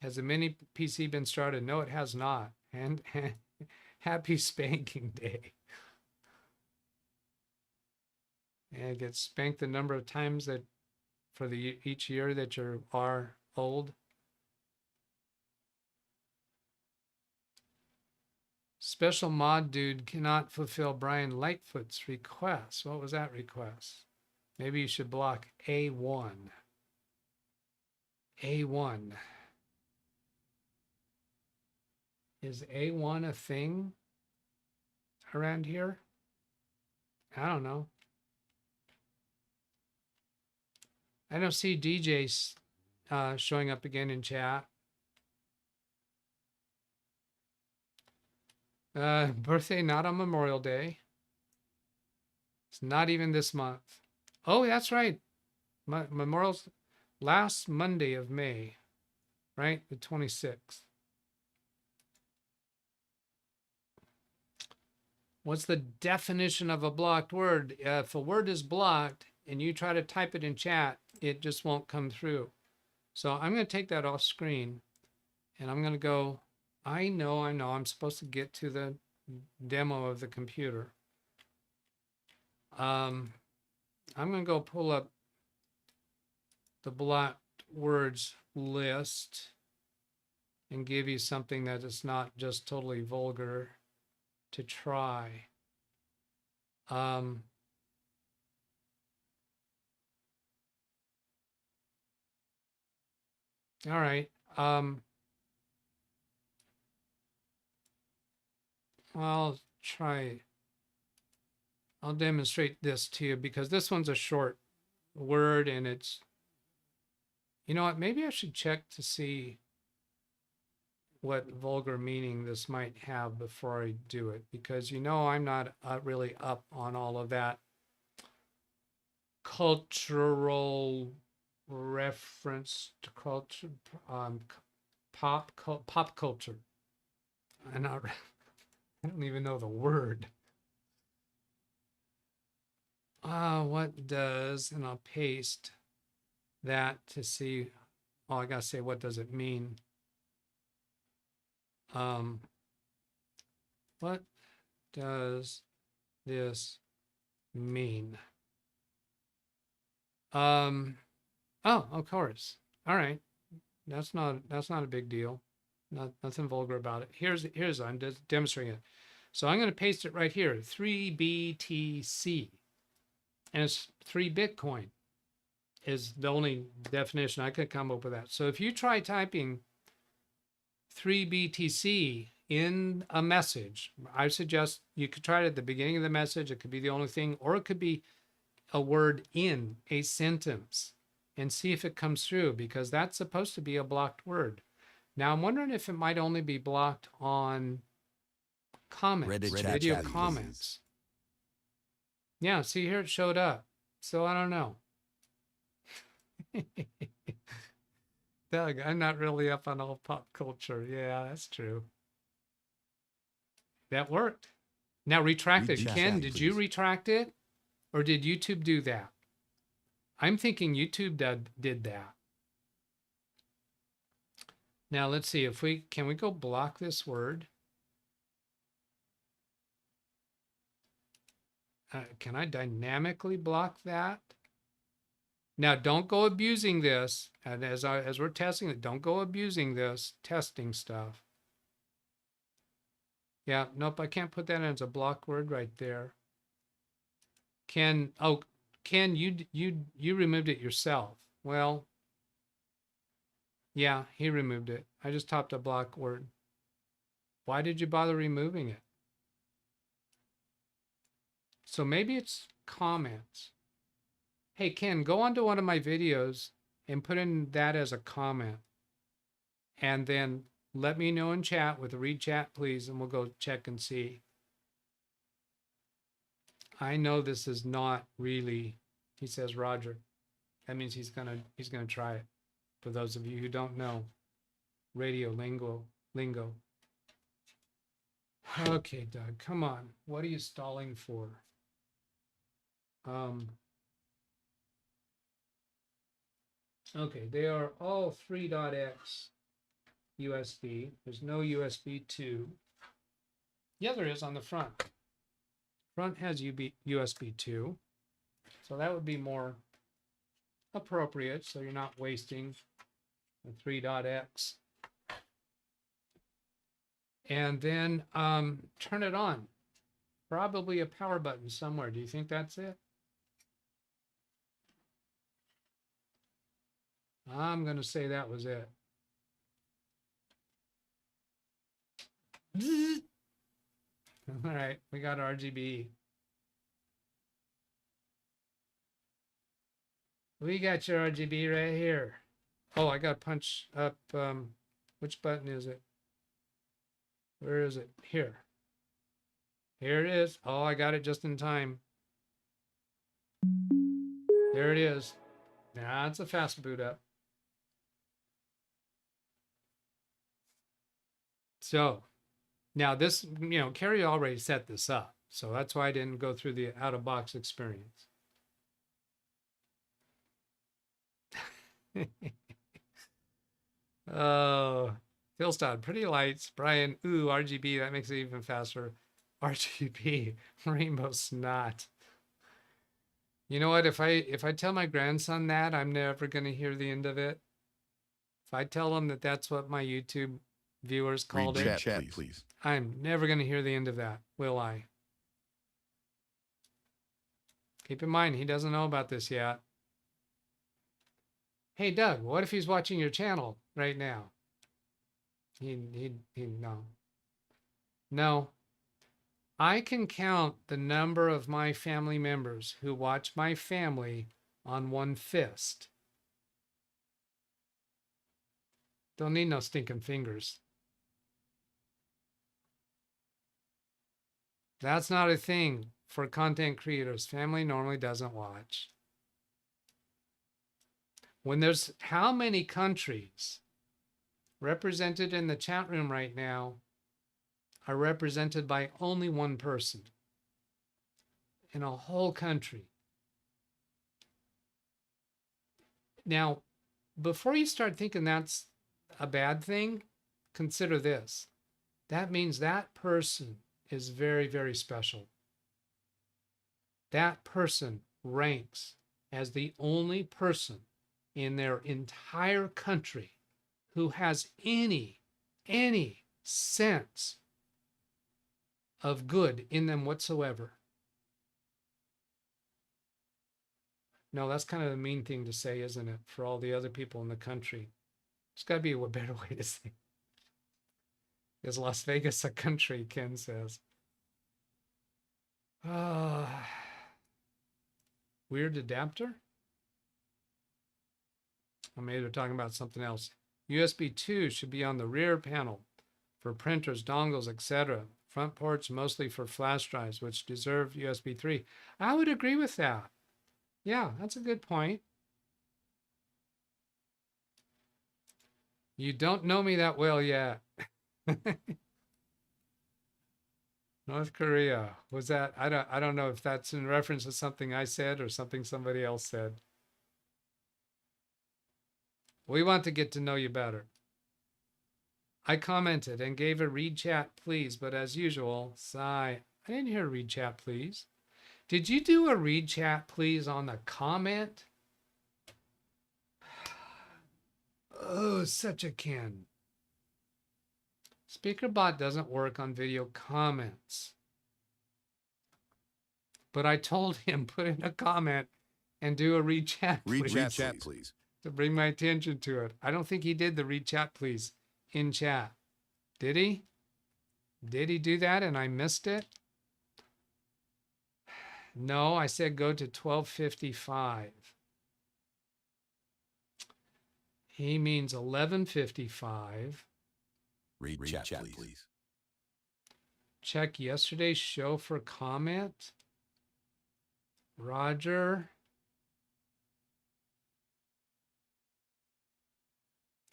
Has a mini PC been started? No, it has not. And happy spanking day. And get spanked the number of times that for each year that you are old. Special mod dude cannot fulfill Brian Lightfoot's request. What was that request? Maybe you should block A1. A1. Is A1 a thing around here? I don't know. I don't see DJs showing up again in chat. Birthday not on Memorial Day. It's not even this month. Oh, that's right. Memorial's last Monday of May, right? The 26th. What's the definition of a blocked word? If a word is blocked and you try to type it in chat, it just won't come through. So I'm going to take that off screen and I'm going to go, I know, I'm supposed to get to the demo of the computer. I'm going to go pull up the blocked words list and give you something that is not just totally vulgar to try. All right. I'll try. I'll demonstrate this to you because this one's a short word and it's, you know what, maybe I should check to see what vulgar meaning this might have before I do it, because you know I'm not really up on all of that cultural reference to culture, pop culture. I don't even know the word. What does, and I'll paste that to see. Oh, I gotta say, what does it mean? What does this mean? Oh, of course. All right. That's not a big deal. Nothing vulgar about it. Here's I'm just demonstrating it. So I'm going to paste it right here. 3BTC. And it's 3 Bitcoin is the only definition I could come up with that. So if you try typing 3BTC in a message, I suggest you could try it at the beginning of the message. It could be the only thing, or it could be a word in a sentence and see if it comes through, because that's supposed to be a blocked word. Now I'm wondering if it might only be blocked on comments, video comments. Yeah, see here it showed up. So I don't know. Doug, I'm not really up on all pop culture. Yeah, that's true. That worked. Now retract it. Ken, did you retract it? Or did YouTube do that? I'm thinking YouTube did that. Now let's see if can we go block this word? Can I dynamically block that? Now don't go abusing this. And as we're testing it, don't go abusing this testing stuff. Yeah, nope, I can't put that in as a block word right there. Ken, you removed it yourself. Well, yeah, he removed it. I just typed a block word. Why did you bother removing it? So maybe it's comments. Hey, Ken, go onto one of my videos and put in that as a comment. And then let me know in chat with a read chat, please, and we'll go check and see. I know this is not really, he says, Roger. That means he's gonna try it. For those of you who don't know radio lingo. Okay, Doug, come on. What are you stalling for? Okay, they are all 3.x USB. There's no USB 2. Yeah, there is on the front. Front has USB 2. So that would be more appropriate, so you're not wasting the 3.x. And then turn it on. Probably a power button somewhere. Do you think that's it? I'm going to say that was it. All right, we got RGB. We got your RGB right here. Oh, I got to punch up. Which button is it? Where is it? Here. Here it is. Oh, I got it just in time. There it is. Now it's a fast boot up. So now this, Carey already set this up. So that's why I didn't go through the out-of-box experience. Oh, Philstad, pretty lights. Brian, ooh, RGB, that makes it even faster. RGB, rainbow snot. You know what? If I tell my grandson that, I'm never going to hear the end of it. If I tell him that that's what my YouTube viewers called it, Chat, please. I'm never going to hear the end of that, will I? Keep in mind, he doesn't know about this yet. Hey, Doug, what if he's watching your channel right now? No. No. I can count the number of my family members who watch my family on one fist. Don't need no stinking fingers. That's not a thing for content creators. Family normally doesn't watch. When there's how many countries represented in the chat room right now are represented by only one person in a whole country. Now, before you start thinking that's a bad thing, consider this. That means that person is very, very special. That person ranks as the only person in their entire country who has any sense of good in them whatsoever. No, that's kind of a mean thing to say, isn't it? For all the other people in the country. There's got to be a better way to say. Is Las Vegas a country, Ken says. Weird adapter? Or maybe they're talking about something else. USB 2 should be on the rear panel for printers, dongles, etc. Front ports mostly for flash drives, which deserve USB 3. I would agree with that. Yeah, that's a good point. You don't know me that well yet. North Korea. Was that? I don't know if that's in reference to something I said or something somebody else said. We want to get to know you better. I commented and gave a read chat please, but as usual, sigh. I didn't hear a read chat please. Did you do a read chat please on the comment? Oh, such a Ken. SpeakerBot doesn't work on video comments. But I told him put in a comment and do a read chat please. Read chat, please. To bring my attention to it. I don't think he did the read chat please in chat. Did he? Did he do that and I missed it? No, I said go to 1255. He means 1155. Read chat, please. Check yesterday's show for comment. Roger.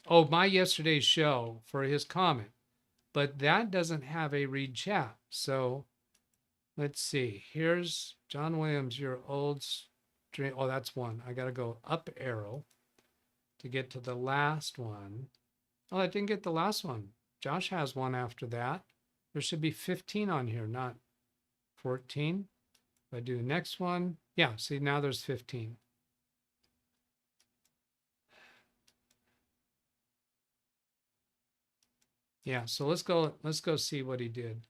Oh, my yesterday's show for his comment, but that doesn't have a read chat. So let's see. Here's John Williams, your old stream. Oh, that's one. I got to go up arrow to get to the last one. Oh, I didn't get the last one. Josh has one after that. There should be 15 on here, not 14. If I do the next one, yeah, see, now there's 15. Yeah, so let's go see what he did.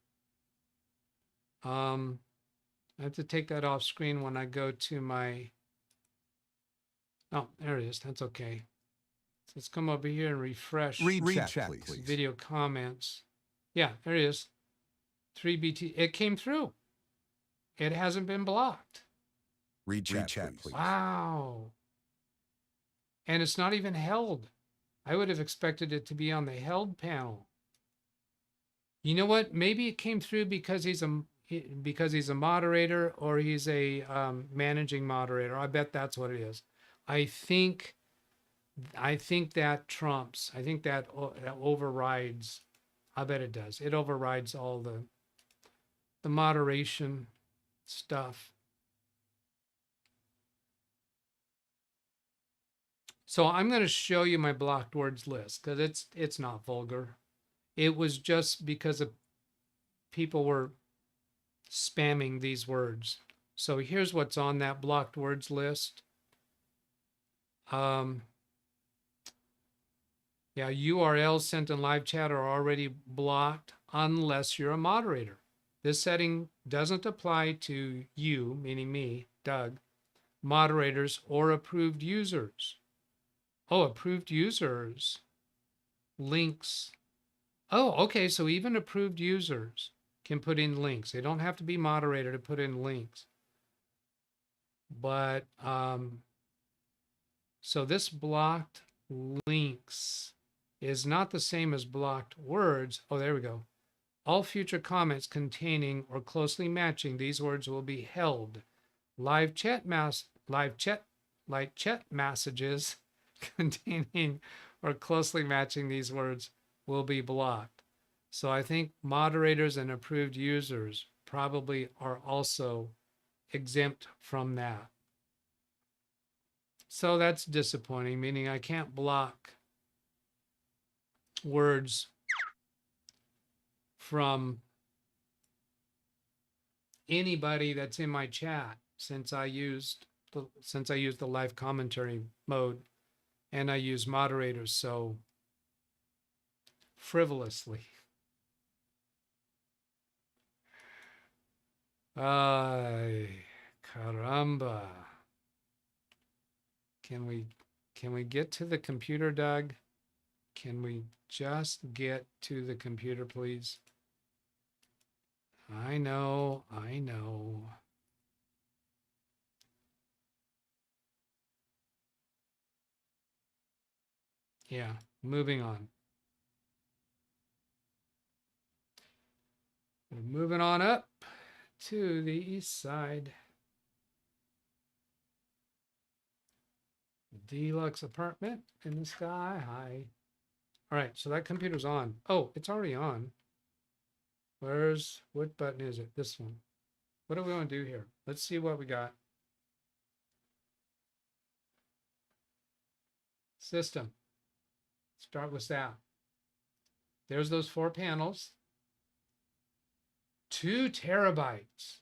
I have to take that off screen when I go to my, oh, there it is. That's okay. So let's come over here and refresh Read chat, please. video comments. Yeah, there it is. 3BT. It came through. It hasn't been blocked. Read chat, please. Wow. And it's not even held. I would have expected it to be on the held panel. You know what? Maybe it came through because he's a moderator, or he's a managing moderator. I bet that's what it is. I think that trumps. I think that overrides. I bet it does. It overrides all the moderation stuff. So I'm going to show you my blocked words list because it's not vulgar. It was just because of people were spamming these words. So here's what's on that blocked words list. Yeah, URLs sent in live chat are already blocked unless you're a moderator. This setting doesn't apply to you, meaning me, Doug, moderators, or approved users. Oh, approved users. Links. Oh, okay. So even approved users can put in links. They don't have to be moderator to put in links. But so this blocked links is not the same as blocked words. Oh, there we go. All future comments containing or closely matching these words will be held. Live chat messages containing or closely matching these words will be blocked. So I think moderators and approved users probably are also exempt from that. So that's disappointing, meaning I can't block words from anybody that's in my chat since I used the live commentary mode and I use moderators so frivolously. Ay, caramba. Can we get to the computer, Doug? Can we just get to the computer, please? I know. Yeah, moving on. We're moving on up to the east side. Deluxe apartment in the sky high. All right, so that computer's on. Oh, it's already on. What button is it? This one. What do we want to do here? Let's see what we got. System. Start with that. There's those 4 panels. 2 terabytes.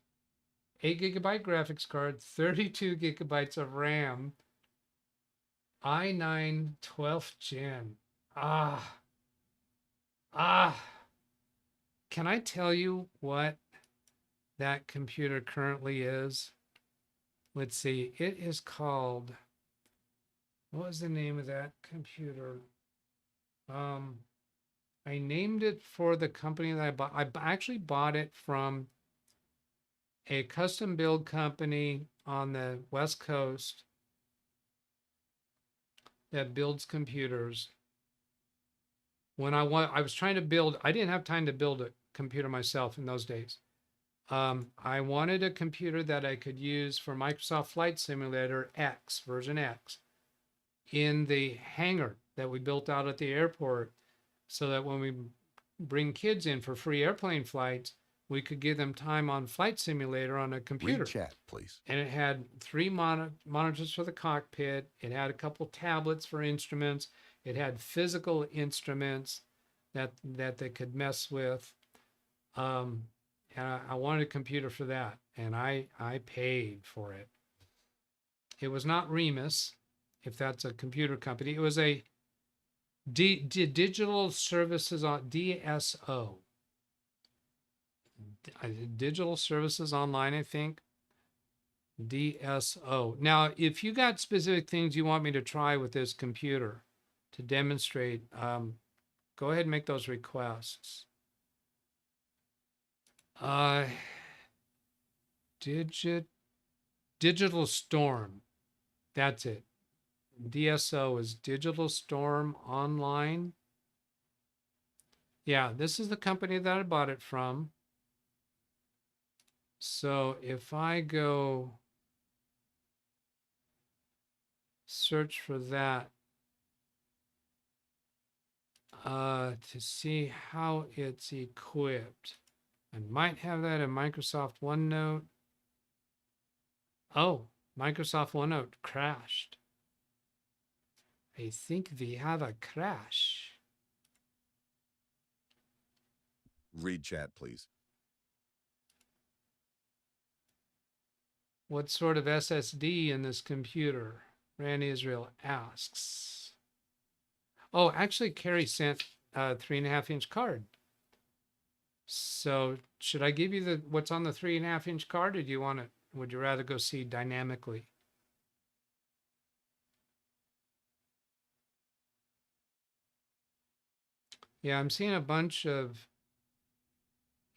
8 gigabyte graphics card, 32 gigabytes of RAM. i9 12th gen. Can I tell you what that computer currently is? Let's see. It is called, what was the name of that computer? I named it for the company that I bought. I actually bought it from a custom build company on the West Coast that builds computers. When I was trying to build, I didn't have time to build a computer myself in those days. I wanted a computer that I could use for Microsoft Flight Simulator X, version X, in the hangar that we built out at the airport, so that when we bring kids in for free airplane flights, we could give them time on Flight Simulator on a computer. Read chat, please. And it had 3 monitors for the cockpit. It had a couple tablets for instruments. It had physical instruments that they could mess with. And I wanted a computer for that, and I paid for it. It was not Remus, if that's a computer company. It was a digital services on DSO. Digital Services Online, I think. DSO. Now, if you got specific things you want me to try with this computer to demonstrate, go ahead and make those requests. Digital Storm. That's it. DSO is Digital Storm Online. Yeah, this is the company that I bought it from. So if I go search for that to see how it's equipped, I might have that in Microsoft OneNote. Oh, Microsoft OneNote crashed. I think we have a crash. Read chat, please. What sort of SSD in this computer? Rand Israel asks. Oh, actually, Carey sent a 3.5-inch card. So should I give you what's on the 3.5-inch card, or do you want it? Would you rather go see dynamically? Yeah, I'm seeing a bunch of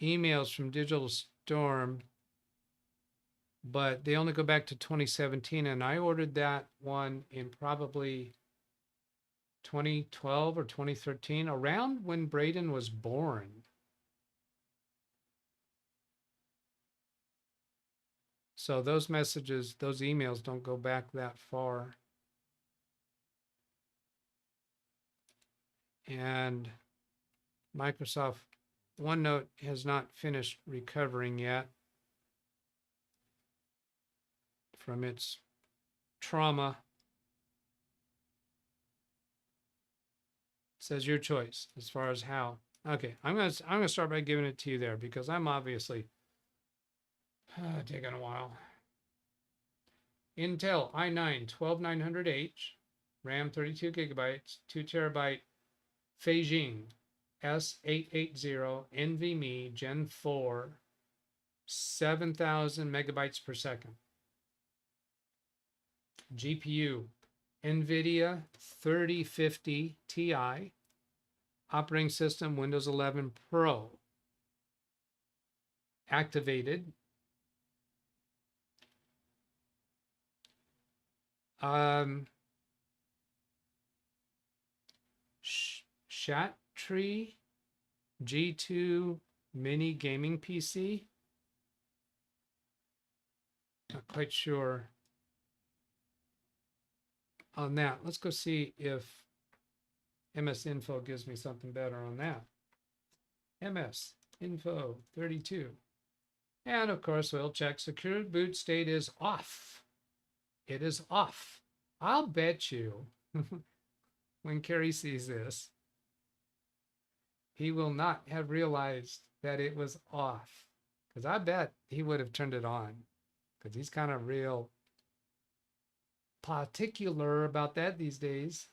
emails from Digital Storm, but they only go back to 2017, and I ordered that one in probably 2012 or 2013, around when Braden was born. So those messages, those emails don't go back that far. And Microsoft OneNote has not finished recovering yet from its trauma. It says your choice as far as how. Okay, I'm gonna start by giving it to you there, because I'm obviously taking a while. Intel i9 12900H, RAM 32 gigabytes, 2 terabyte Feijing S880 NVMe Gen 4, 7,000 megabytes per second. GPU NVIDIA 3050 Ti. Operating system Windows 11 Pro. Activated. Shattree G2 mini gaming PC. Not quite sure on that. Let's go see if MS Info gives me something better on that. MS Info 32. And of course, we'll check secure boot state is off. It is off. I'll bet you when Carey sees this, he will not have realized that it was off, because I bet he would have turned it on, because he's kind of real particular about that these days.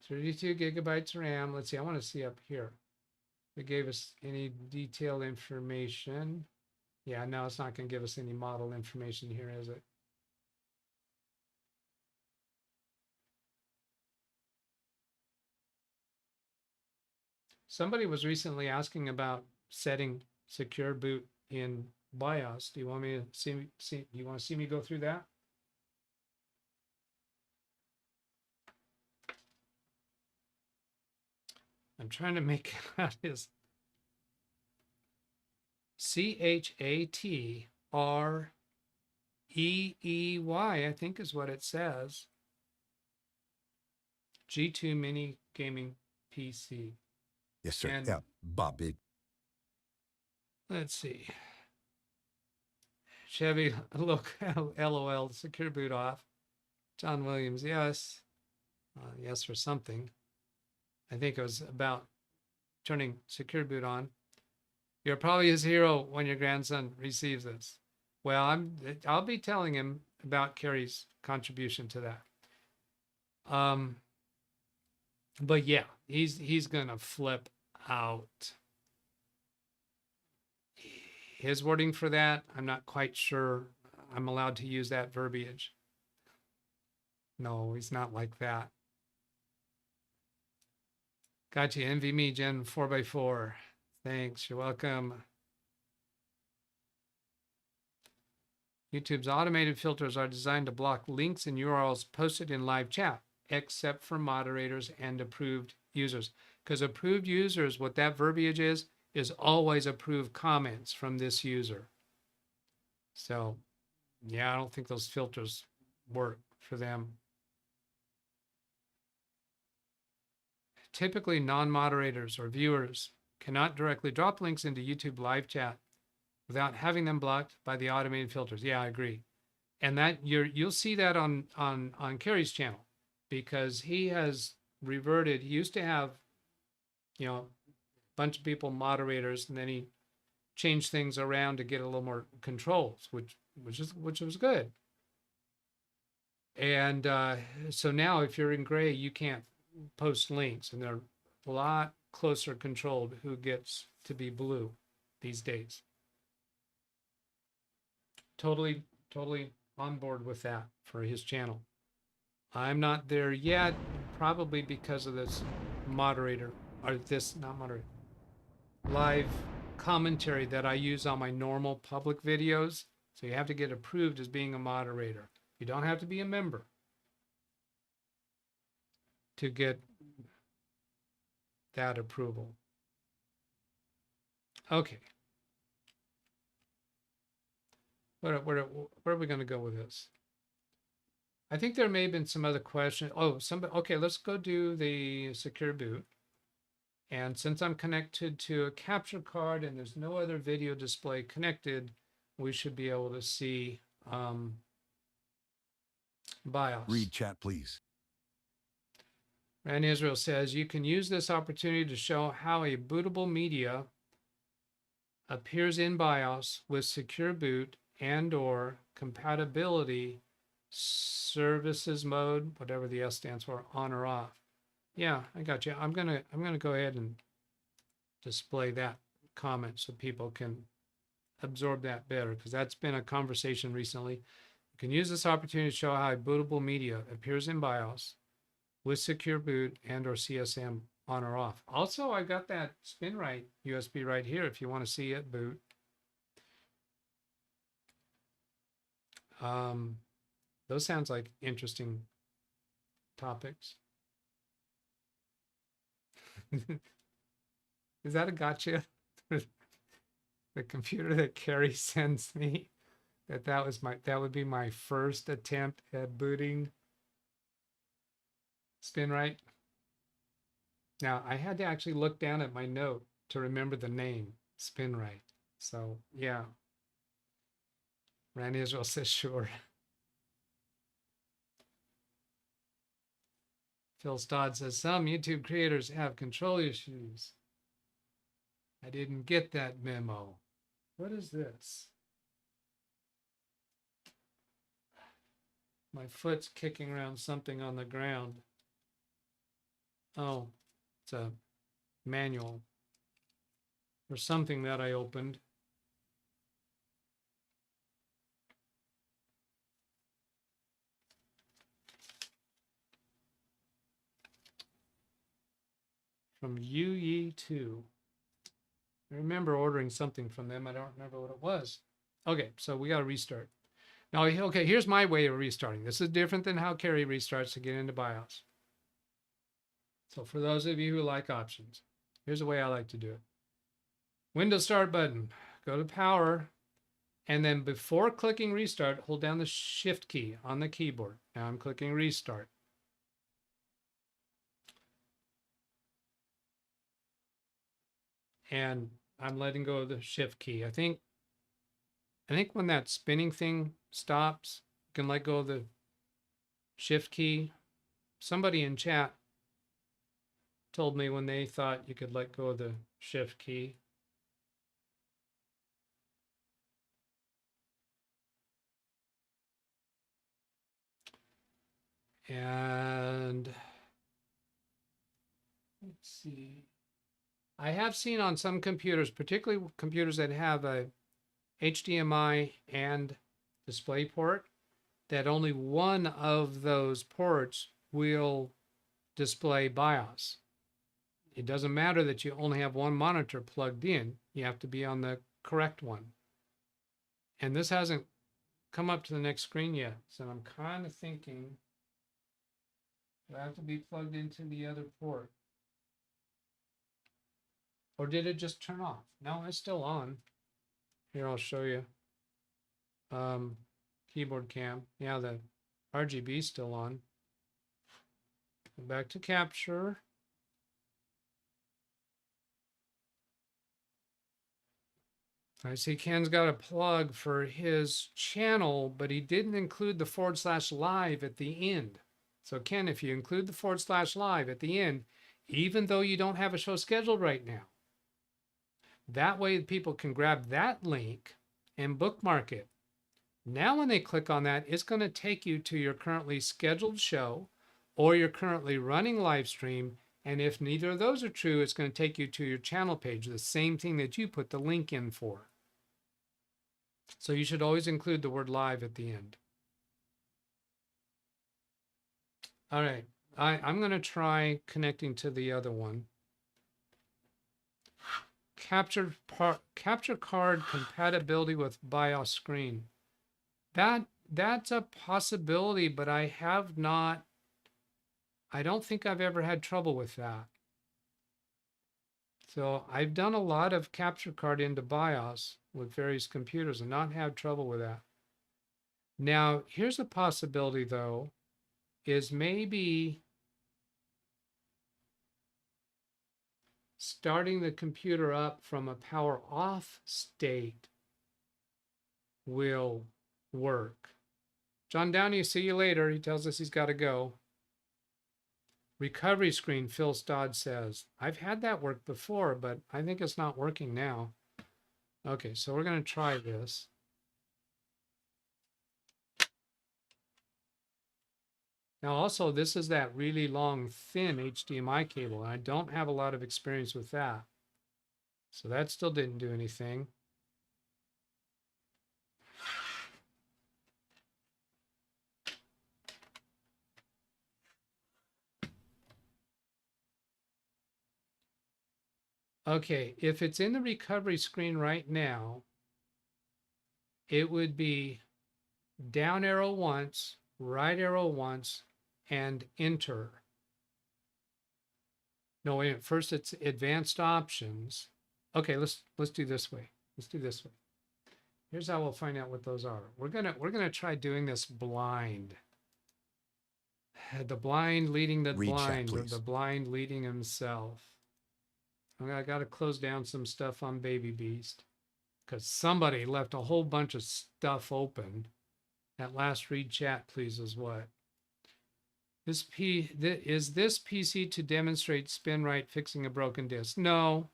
32 gigabytes RAM. Let's see, I want to see up here. They gave us any detailed information. Yeah, no, it's not going to give us any model information here, is it? Somebody was recently asking about setting secure boot in BIOS. Do you want me to see? Do you want to see me go through that? I'm trying to make out his ChatReey, I think is what it says. G2 Mini Gaming PC. Yes, sir. And Yeah, Bobby. let's see. Chevy, look, LOL, secure boot off. John Williams, yes. Yes for something. I think it was about turning secure boot on. You're probably his hero when your grandson receives this. Well, I'll be telling him about Carey's contribution to that. But yeah, he's gonna flip out. His wording for that, I'm not quite sure I'm allowed to use that verbiage. No, he's not like that. Got you. Envy me, Gen 4x4. Thanks. You're welcome. YouTube's automated filters are designed to block links and URLs posted in live chat, except for moderators and approved users. Because approved users, what that verbiage is always approved comments from this user. So, yeah, I don't think those filters work for them. Typically, non-moderators or viewers cannot directly drop links into YouTube live chat without having them blocked by the automated filters. Yeah, I agree. And that you'll see that on Carey's channel, because he has reverted. He used to have, a bunch of people moderators, and then he changed things around to get a little more controls, which was good. And so now if you're in gray, you can't post links, and they're a lot closer controlled who gets to be blue these days. Totally on board with that for his channel. I'm not there yet, probably because of this moderator, or this, not moderator, live commentary that I use on my normal public videos. So you have to get approved as being a moderator. You don't have to be a member to get that approval. Okay. Where are we going to go with this? I think there may have been some other questions. Oh, okay, let's go do the secure boot. And since I'm connected to a capture card and there's no other video display connected, we should be able to see BIOS. Read chat, please. Rand Israel says, you can use this opportunity to show how a bootable media appears in BIOS with secure boot and or compatibility services mode, whatever the S stands for, on or off. Yeah, I got you. I'm gonna go ahead and display that comment so people can absorb that better, because that's been a conversation recently. You can use this opportunity to show how a bootable media appears in BIOS with secure boot and or CSM on or off. Also, I got that SpinRite USB right here if you want to see it boot. Those sounds like interesting topics. Is that a gotcha? The computer that Carey sends me, that would be my first attempt at booting SpinRite. Now I had to actually look down at my note to remember the name SpinRite. So yeah. Rand Israel says sure. Phil Stodd says some YouTube creators have control issues. I didn't get that memo. What is this? My foot's kicking around something on the ground. Oh, it's a manual or something that I opened. From UE2. I remember ordering something from them. I don't remember what it was. Okay, so we got to restart. Now, okay, here's my way of restarting. This is different than how Carey restarts to get into BIOS. So for those of you who like options, here's the way I like to do it. Windows Start button. go to power, and then before clicking restart, hold down the shift key on the keyboard. Now I'm clicking restart. And I'm letting go of the shift key. I think when that spinning thing stops, you can let go of the shift key. Somebody in chat told me when they thought you could let go of the shift key. And let's see. I have seen on some computers, particularly computers that have a HDMI and display port, that only one of those ports will display BIOS. It doesn't matter that you only have one monitor plugged in. You have to be on the correct one. And this hasn't come up to the next screen yet. So I'm kind of thinking, do I have to be plugged into the other port? Or did it just turn off? No, it's still on. Here, I'll show you. Keyboard cam. Yeah, the RGB is still on. Go back to capture. I see Ken's got a plug for his channel, but he didn't include the /live at the end. So Ken, if you include the /live at the end, even though you don't have a show scheduled right now, that way people can grab that link and bookmark it. Now when they click on that, it's going to take you to your currently scheduled show or your currently running live stream. And if neither of those are true, it's going to take you to your channel page, the same thing that you put the link in for. So you should always include the word live at the end. All right, I'm going to try connecting to the other one. Capture card compatibility with BIOS screen. That's a possibility, but I don't think I've ever had trouble with that. So I've done a lot of capture card into BIOS with various computers and not had trouble with that. Now, here's a possibility though, is maybe starting the computer up from a power off state will work. John Downey, see you later. He tells us he's got to go. Recovery screen, Phil Stodd says. I've had that work before, but I think it's not working now. Okay, so we're going to try this. Now also, this is that really long, thin HDMI cable, and I don't have a lot of experience with that. So that still didn't do anything. Okay, if it's in the recovery screen right now, it would be down arrow once, right arrow once, and enter. No, wait, first it's advanced options. Okay, let's do this way. Let's do this way. Here's how we'll find out what those are. We're gonna try doing this blind. The blind leading the blind, or the blind leading himself. I got to close down some stuff on Baby Beast because somebody left a whole bunch of stuff open. That last read chat, please, is what? Is this PC to demonstrate spin right fixing a broken disk? No.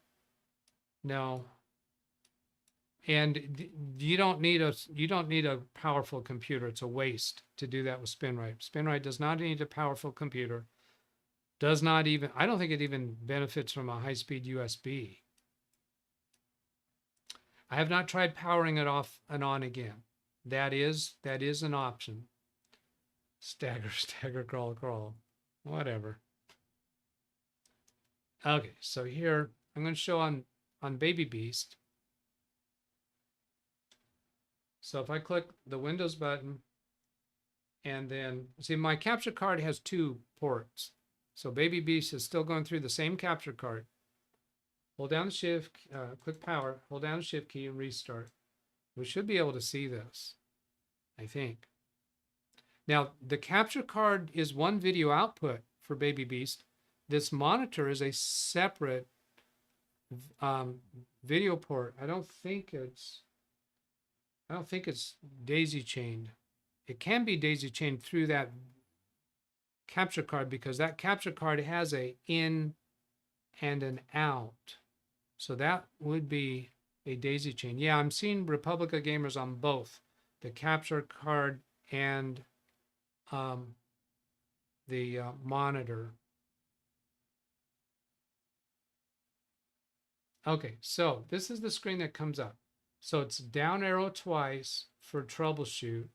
And you don't need a powerful computer. It's a waste to do that with SpinRite. SpinRite does not need a powerful computer. Does not even, I don't think it even benefits from a high-speed USB. I have not tried powering it off and on again. That is an option. Stagger, crawl. Whatever. Okay, so here I'm going to show on Baby Beast. So if I click the Windows button and then see my capture card has 2 ports. So Baby Beast is still going through the same capture card. Hold down the shift, click power, hold down the shift key and restart. We should be able to see this, I think. Now, the capture card is one video output for Baby Beast. This monitor is a separate video port. I don't think it's daisy chained. It can be daisy chained through that capture card because that capture card has a in and an out. So that would be a daisy chain. Yeah, I'm seeing Republica Gamers on both the capture card and the monitor. Okay, so this is the screen that comes up. So it's down arrow twice for troubleshoot.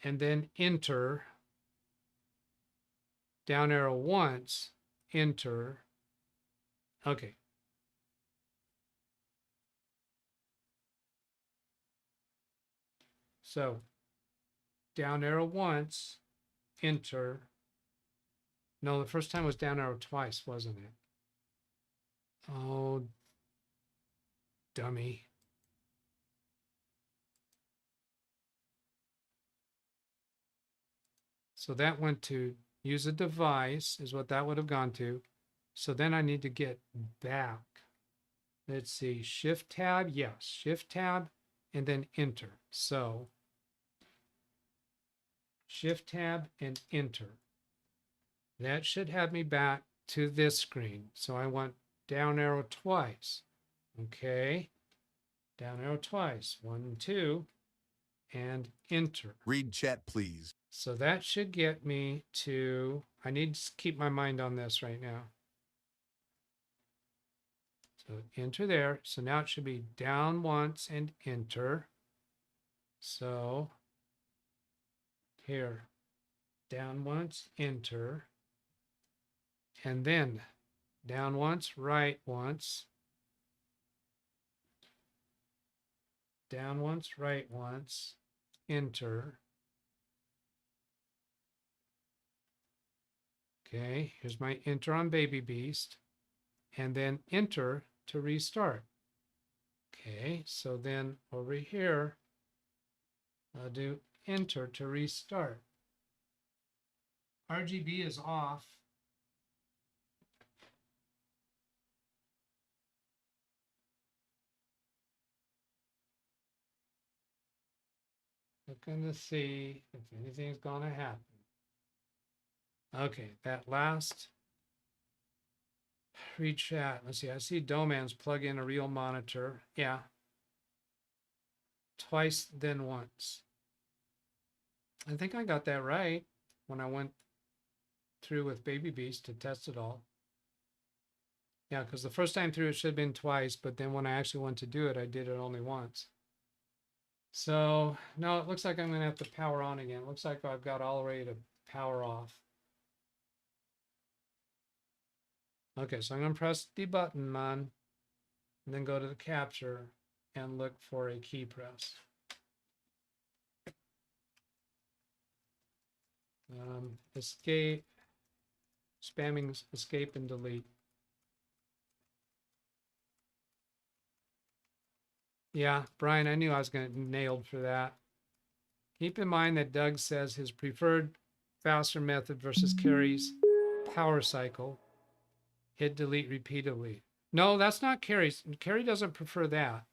And then enter. Down arrow once, enter. Okay. So down arrow once, enter. No, the first time was down arrow twice, wasn't it? Oh, dummy. So that went to use a device is what that would have gone to. So then I need to get back. Let's see, shift tab, yes, shift tab, and then enter. So shift tab and enter. That should have me back to this screen. So I want down arrow twice. Okay, down arrow twice, 1, 2, and enter. Read chat, please. So that should get me to, I need to keep my mind on this right now. So enter there. So now it should be down once and enter. So here, down once, enter. And then down once, right once. Down once, right once, enter. Okay, here's my enter on Baby Beast. And then enter to restart. Okay, so then over here, I'll do enter to restart. RGB is off. Looking to see if anything's going to happen. Okay, that last read chat. Let's see. I see Domans plug in a real monitor. Yeah. Twice, then once. I think I got that right when I went through with Baby Beast to test it all. Yeah, because the first time through it should have been twice, but then when I actually went to do it, I did it only once. So no, it looks like I'm going to have to power on again. It looks like I've got all ready to power off. Okay, so I'm going to press the button, man, and then go to the capture and look for a key press. Escape, spamming escape and delete. Yeah, Brian, I knew I was going to get nailed for that. Keep in mind that Doug says his preferred faster method versus Carey's power cycle. Hit delete repeatedly. No, that's not Carey's. Carey doesn't prefer that.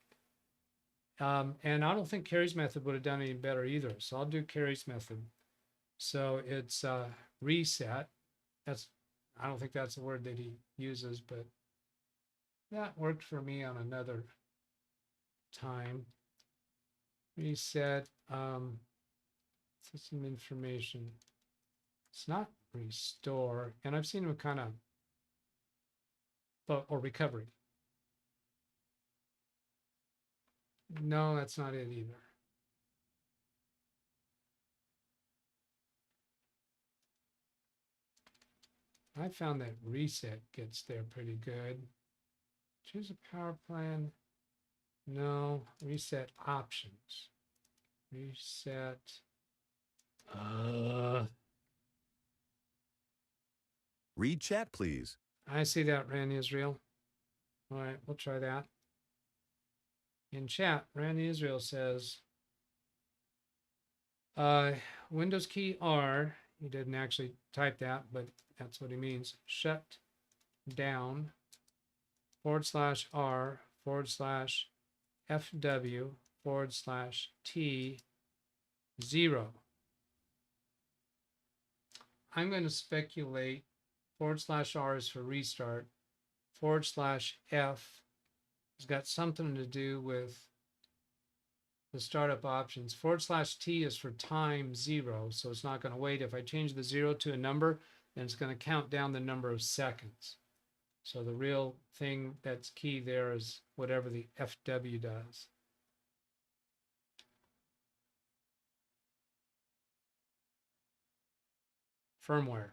And I don't think Carey's method would have done any better either. So I'll do Carey's method. So it's reset. I don't think that's the word that he uses, but that worked for me on another time. Reset system information. It's not restore, and I've seen them kind of, or recovery. No, that's not it either. I found that reset gets there pretty good. Choose a power plan. No, reset options. Reset. Read chat, please. I see that, Randy Israel. All right, we'll try that. In chat, Randy Israel says, Windows key R, he didn't actually type that, but that's what he means. Shut down /R /FW /T 0. I'm going to speculate /R is for restart. /F has got something to do with the startup options. /T is for time 0, so it's not going to wait. If I change the 0 to a number, then it's going to count down the number of seconds. So the real thing that's key there is whatever the FW does. Firmware.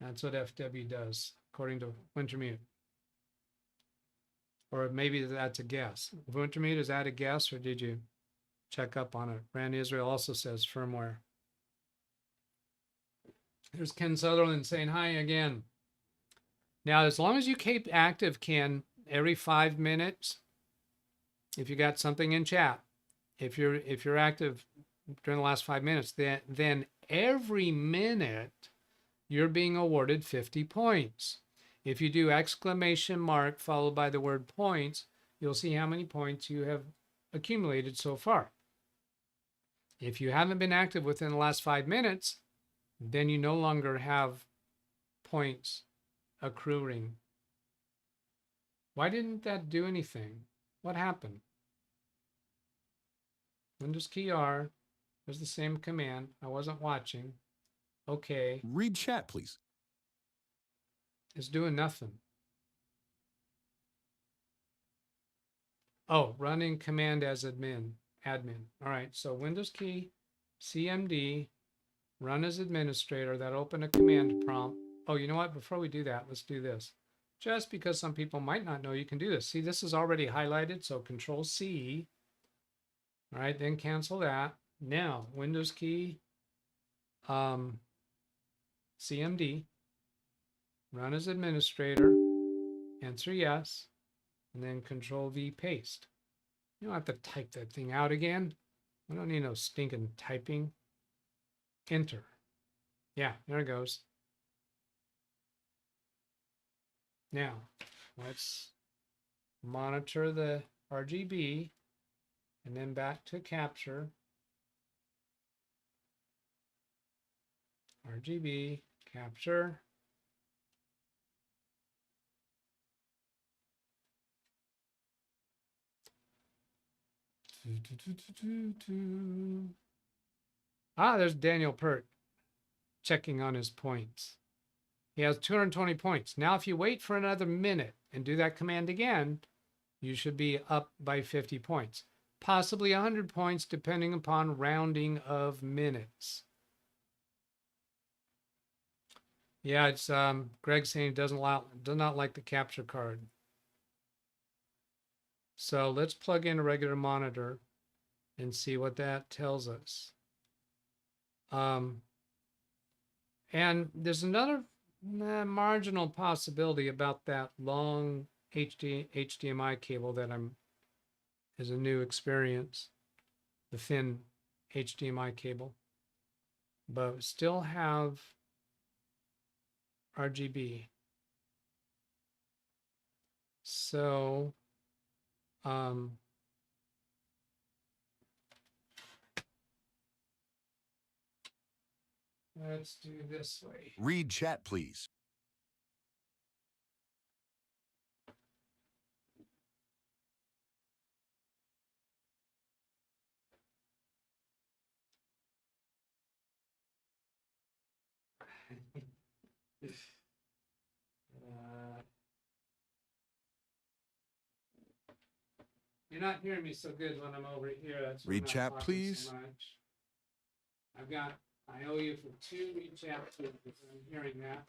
That's what FW does, according to Wintermute. Or maybe that's a guess. Wintermute, is that a guess, or did you check up on it? Randy Israel also says firmware. There's Ken Sutherland saying hi again. Now, as long as you keep active, Ken, every 5 minutes, if you got something in chat, if you're active during the last 5 minutes, then every minute you're being awarded 50 points. If you do exclamation mark followed by the word points, you'll see how many points you have accumulated so far. If you haven't been active within the last 5 minutes, then you no longer have points accruing. Why didn't that do anything? What happened? Windows key R was the same command. I wasn't watching. Okay. Read chat, please. It's doing nothing. Oh, running command as admin. All right, so Windows key, CMD, run as administrator. That open a command prompt. Oh, you know what? Before we do that, let's do this. Just because some people might not know you can do this. See, this is already highlighted, so Control C. All right, then cancel that. Now, Windows key, CMD, run as administrator, answer yes, and then Control V, paste. You don't have to type that thing out again. I don't need no stinking typing. Enter. Yeah, there it goes. Now, let's monitor the RGB and then back to capture. RGB, capture. Ah, there's Daniel Pert checking on his points. He has 220 points. Now, if you wait for another minute and do that command again, you should be up by 50 points. Possibly 100 points, depending upon rounding of minutes. Yeah, it's Greg saying he does not like the capture card. So let's plug in a regular monitor and see what that tells us. And there's another marginal possibility about that long HDMI cable that is a new experience, the thin HDMI cable, but we still have RGB. So let's do this way. Read chat, please. You're not hearing me so good when I'm over here. That's Read I'm not chat, talking please. So much. I owe you for 2 read chat, please. I'm hearing that.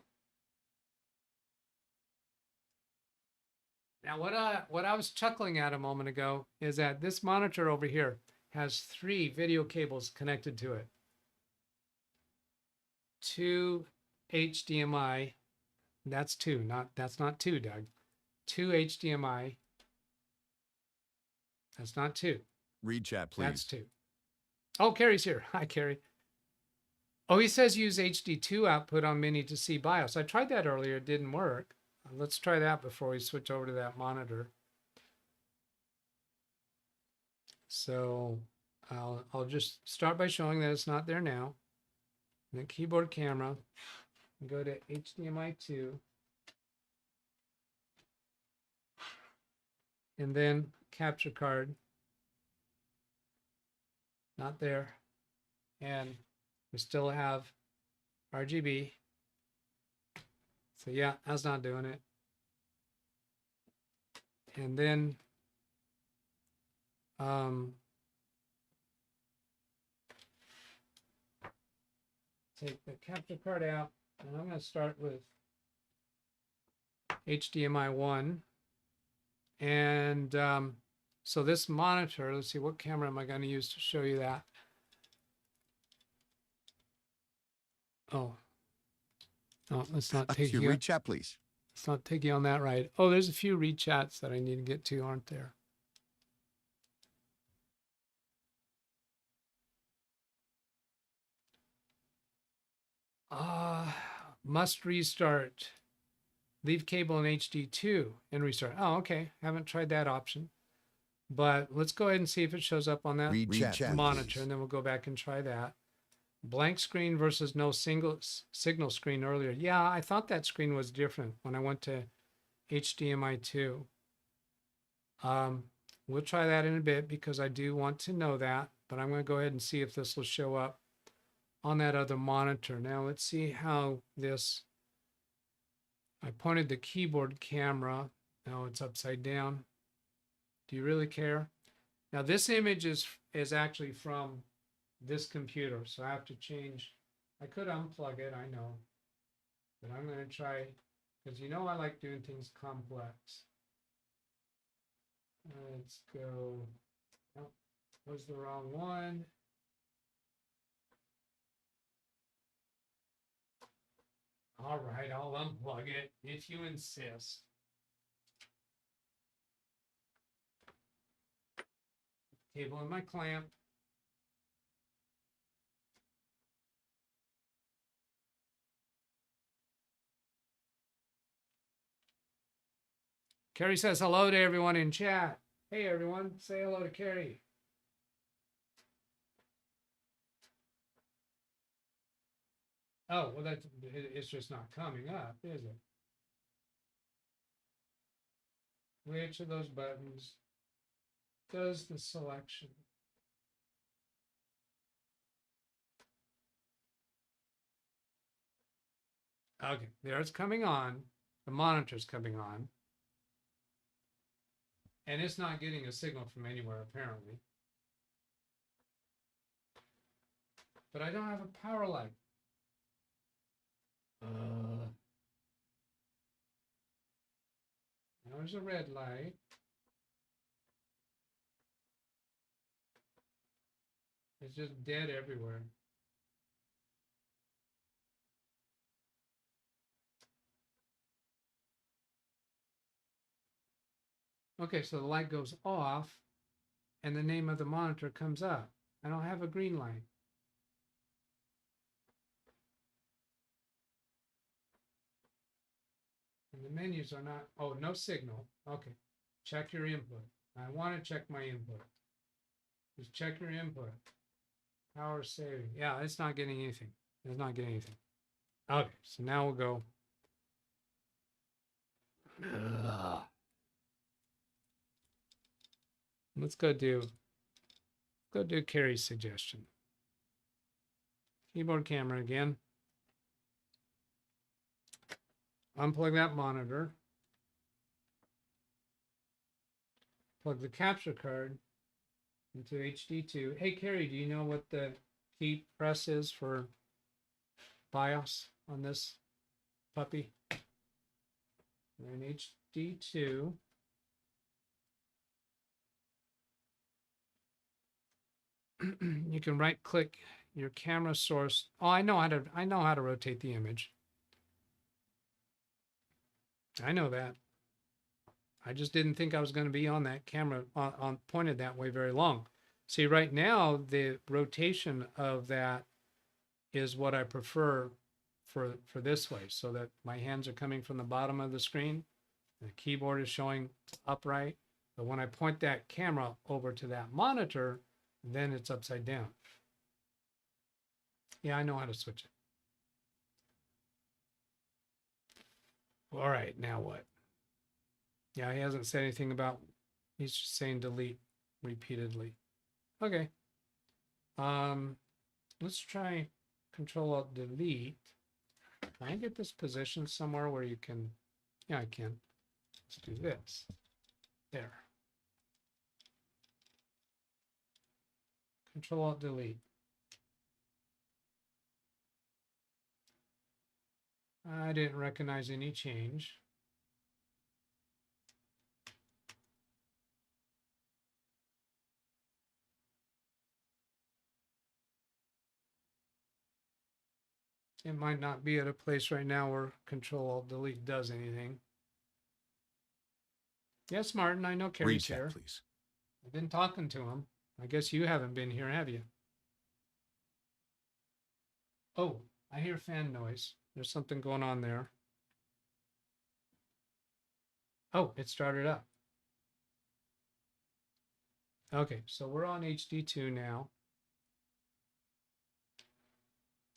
Now, what I was chuckling at a moment ago is that this monitor over here has 3 video cables connected to it. 2 HDMI That's two, that's not two, Doug. Two HDMI. That's not two. Read chat, That's please. two. Oh, Carey's here. Hi, Carey. Oh, he says use HD2 output on Mini to see BIOS. I tried that earlier. It didn't work. Let's try that before we switch over to that monitor. So I'll just start by showing that it's not there now. And then keyboard camera, go to HDMI 2. And then capture card. Not there. And we still have RGB. So yeah, that's not doing it. And then take the capture card out, and I'm going to start with HDMI 1. And so this monitor, let's see, what camera am I going to use to show you that? Oh, no, let's not take you. Read chat, please. Let's not take you on that ride. Oh, there's a few read chats that I need to get to, aren't there? Must restart. Leave cable in HD2 and restart. Oh, okay. Haven't tried that option. But let's go ahead and see if it shows up on that chat, monitor, please. and then we'll go back and try that. Blank screen versus no signal screen earlier. Yeah, I thought that screen was different when I went to HDMI 2. We'll try that in a bit because I do want to know that, but I'm going to go ahead and see if this will show up on that other monitor. Now let's see how this, I pointed the keyboard camera. Now it's upside down. Do you really care? Now this image is actually from this computer, so I have to change. I could unplug it, I know, but I'm going to try, because you know I like doing things complex. Let's go. Oh, was the wrong one. All right, I'll unplug it if you insist. Cable in my clamp. Carey says hello to everyone in chat. Hey everyone, say hello to Carey. Oh, well, it's just not coming up, is it? Which of those buttons does the selection? Okay, there it's coming on. The monitor's coming on. And it's not getting a signal from anywhere, apparently. But I don't have a power light. There's a red light. It's just dead everywhere. Okay, so the light goes off and the name of the monitor comes up. I don't have a green light. And the menus are not, oh, no signal. Okay, check your input. I want to check my input. Just check your input. Power saving. Yeah, it's not getting anything. It's not getting anything. Okay, so now we'll go. Let's go do Carey's suggestion. Keyboard camera again. Unplug that monitor. Plug the capture card into HD2. Hey, Carey, do you know what the key press is for BIOS on this puppy? We're in HD2. You can right click your camera source. Oh, I know how to rotate the image. I know that. I just didn't think I was going to be on that camera on pointed that way very long. See, right now, the rotation of that is what I prefer for this way, so that my hands are coming from the bottom of the screen. The keyboard is showing upright. But when I point that camera over to that monitor, then it's upside down. Yeah, I know how to switch it. All right, now what? Yeah, he hasn't said anything about, he's just saying delete repeatedly. Okay. Let's try Control-Alt-Delete. Can I get this position somewhere where you can, yeah, I can. Let's do this. There. Control-Alt-Delete. I didn't recognize any change. It might not be at a place right now where Control-Alt-Delete does anything. Yes, Martin, I know Carey's Recheck, here. please. I've been talking to him. I guess you haven't been here, have you? Oh, I hear fan noise. There's something going on there. Oh, it started up. Okay, so we're on HD2 now.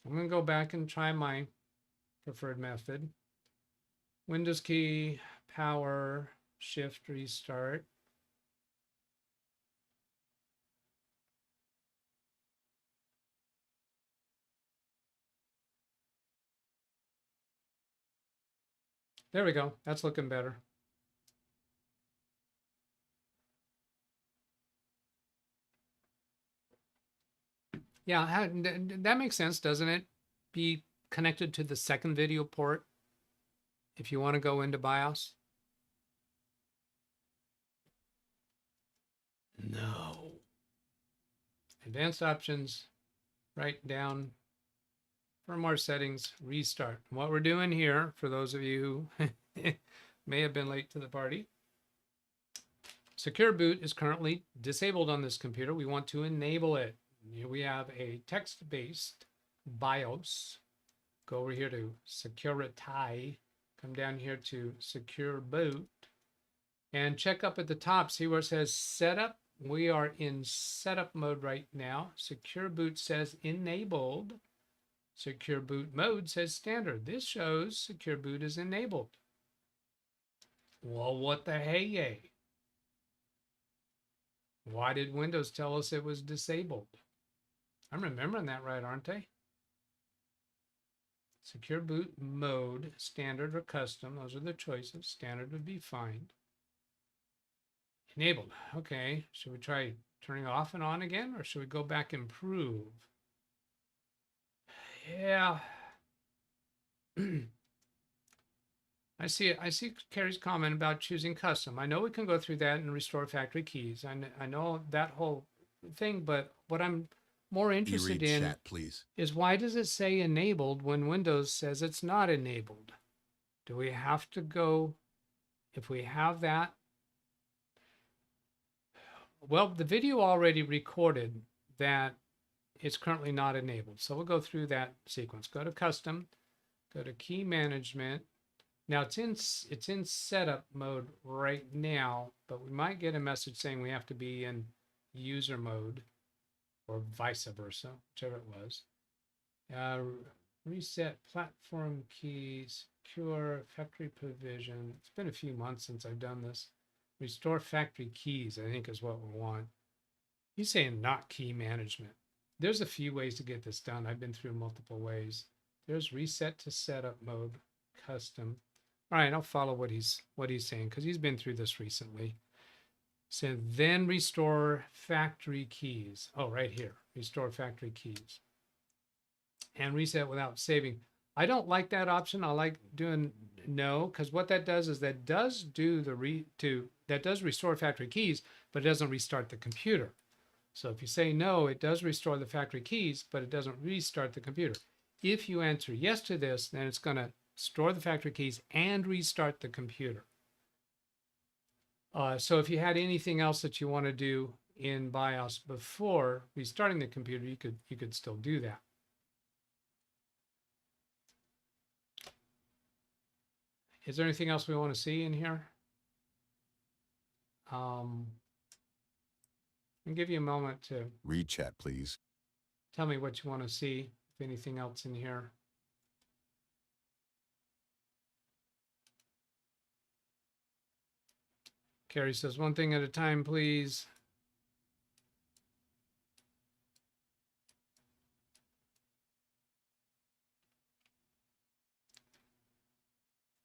I'm going to go back and try my preferred method. Windows key, power, shift, restart. There we go. That's looking better. Yeah, that makes sense, doesn't it? Be connected to the second video port if you want to go into BIOS. No. Advanced options, right down, firmware settings, restart. And what we're doing here, for those of you who may have been late to the party, Secure Boot is currently disabled on this computer. We want to enable it. Here we have a text-based BIOS. Go over here to Security. Come down here to Secure Boot. And check up at the top. See where it says Setup? We are in Setup mode right now. Secure Boot says Enabled. Secure Boot Mode says Standard. This shows Secure Boot is enabled. Well, what the hey? Why did Windows tell us it was disabled? I'm remembering that right, aren't I? Secure Boot Mode, Standard or Custom. Those are the choices. Standard would be fine. Enabled. Okay. Should we try turning off and on again, or should we go back and prove? Yeah. I see Carey's comment about choosing custom. I know we can go through that and restore factory keys. I know that whole thing, but what I'm more interested in chat, please. is why does it say enabled when Windows says it's not enabled? Do we have to go, if we have that? Well, the video already recorded that it's currently not enabled. So we'll go through that sequence. Go to custom, go to key management. Now it's in setup mode right now, but we might get a message saying we have to be in user mode or vice versa, whichever it was. Reset platform keys, secure factory provision. It's been a few months since I've done this. Restore factory keys, I think is what we want. He's saying not key management. There's a few ways to get this done. I've been through multiple ways. There's reset to setup mode, custom. All right, I'll follow what he's saying because he's been through this recently. So then restore factory keys. Oh, right here, restore factory keys. And reset without saving. I don't like that option. I like doing no, because what that does is that does do that does restore factory keys, but it doesn't restart the computer. So if you say no, it does restore the factory keys, but it doesn't restart the computer. If you answer yes to this, then it's going to store the factory keys, and restart the computer. So if you had anything else that you want to do in BIOS before restarting the computer, you could still do that. Is there anything else we want to see in here? I'll give you a moment to Read chat, please. tell me what you want to see, if anything else in here. Carey says, one thing at a time, please.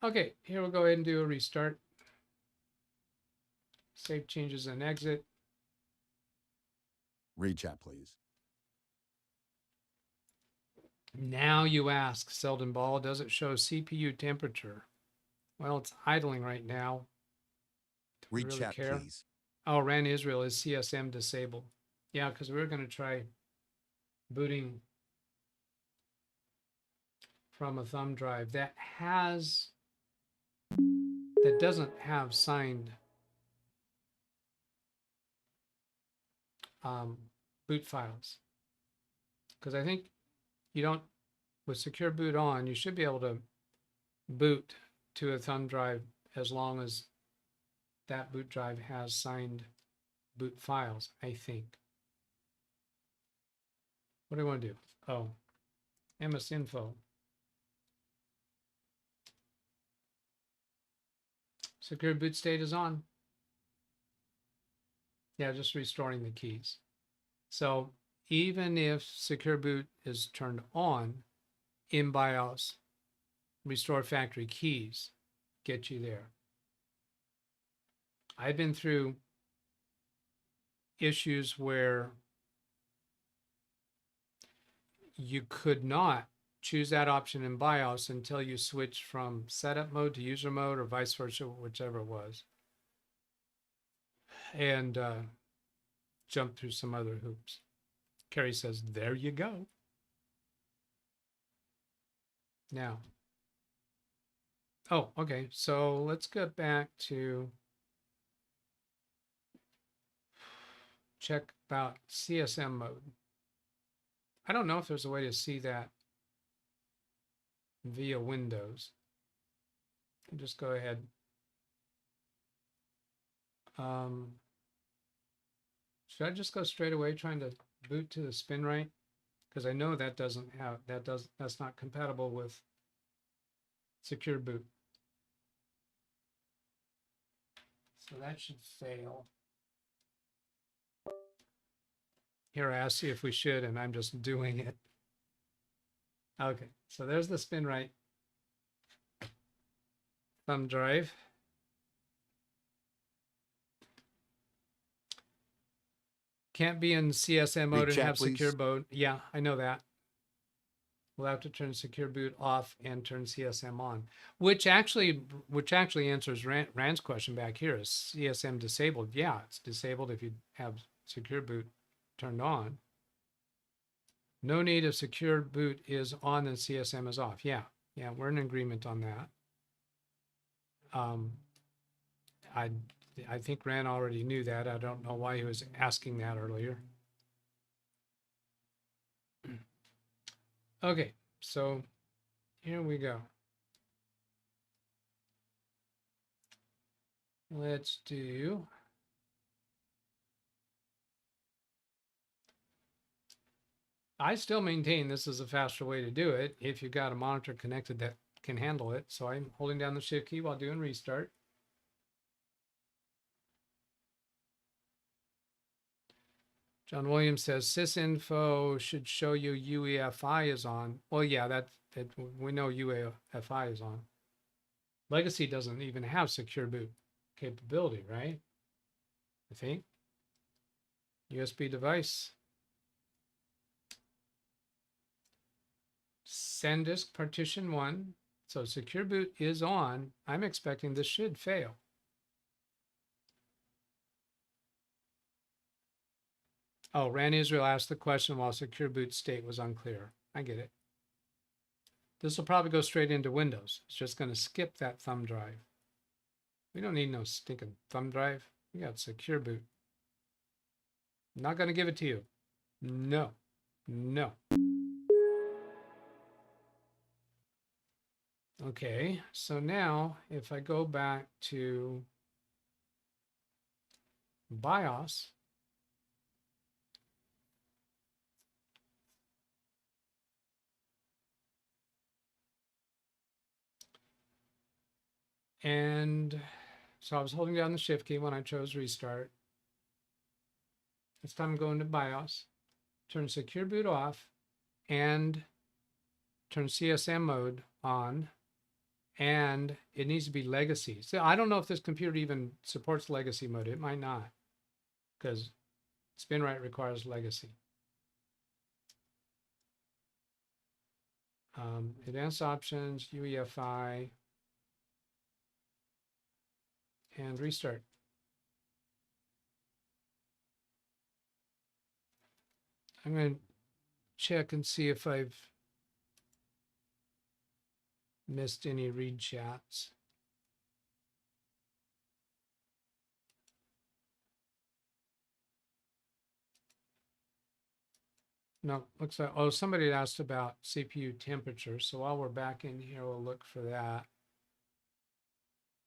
Okay, here we'll go ahead and do a restart. Save changes and exit. Read chat, please. Now you ask, Selden Ball, does it show CPU temperature? Well, it's idling right now. Do we Read really chat, care? please. Oh, RAN Israel is CSM disabled. Yeah, because we're going to try booting from a thumb drive that doesn't have signed boot files. Because I think you don't, with secure boot on, you should be able to boot to a thumb drive as long as that boot drive has signed boot files, I think. What do I want to do? Oh, MS info. Secure boot state is on. Yeah, just restoring the keys. So even if secure boot is turned on in BIOS, restore factory keys get you there. I've been through issues where you could not choose that option in BIOS until you switch from setup mode to user mode or vice versa, whichever it was, and jump through some other hoops. Carey says, there you go. Now, oh, okay, so let's get back to check about CSM mode. I don't know if there's a way to see that via Windows. I'll just go ahead. Should I just go straight away trying to boot to the spin right? Because I know that doesn't have, that's not compatible with secure boot. So that should fail. Here I asked you if we should, and I'm just doing it. Okay, so there's the spin right thumb drive. Can't be in CSM mode Read and chat, have secure please. boot. Yeah, I know that. We'll have to turn secure boot off and turn CSM on, which actually answers Rand's question back here. Is CSM disabled? Yeah, it's disabled if you have secure boot turned on. No need if secure boot is on and CSM is off. Yeah, we're in agreement on that. I think Rand already knew that. I don't know why he was asking that earlier. Okay, so here we go. Let's do I still maintain this is a faster way to do it if you've got a monitor connected that can handle it. So I'm holding down the shift key while doing restart. John Williams says sysinfo should show you UEFI is on. Well, yeah, that we know UEFI is on. Legacy doesn't even have secure boot capability, right? I think. USB device. SanDisk partition 1. So secure boot is on. I'm expecting this should fail. Oh, Rand Israel asked the question while secure boot state was unclear. I get it. This will probably go straight into Windows. It's just going to skip that thumb drive. We don't need no stinking thumb drive. We got secure boot. Not going to give it to you. No. No. Okay, so now if I go back to BIOS, and so I was holding down the shift key when I chose restart. This time I'm going to BIOS, turn secure boot off, and turn CSM mode on, and it needs to be legacy. So I don't know if this computer even supports legacy mode. It might not, because SpinRite requires legacy. Advanced options, UEFI, and restart. I'm going to check and see if I've missed any read chats. No, looks like, oh, somebody had asked about CPU temperature. So while we're back in here, we'll look for that.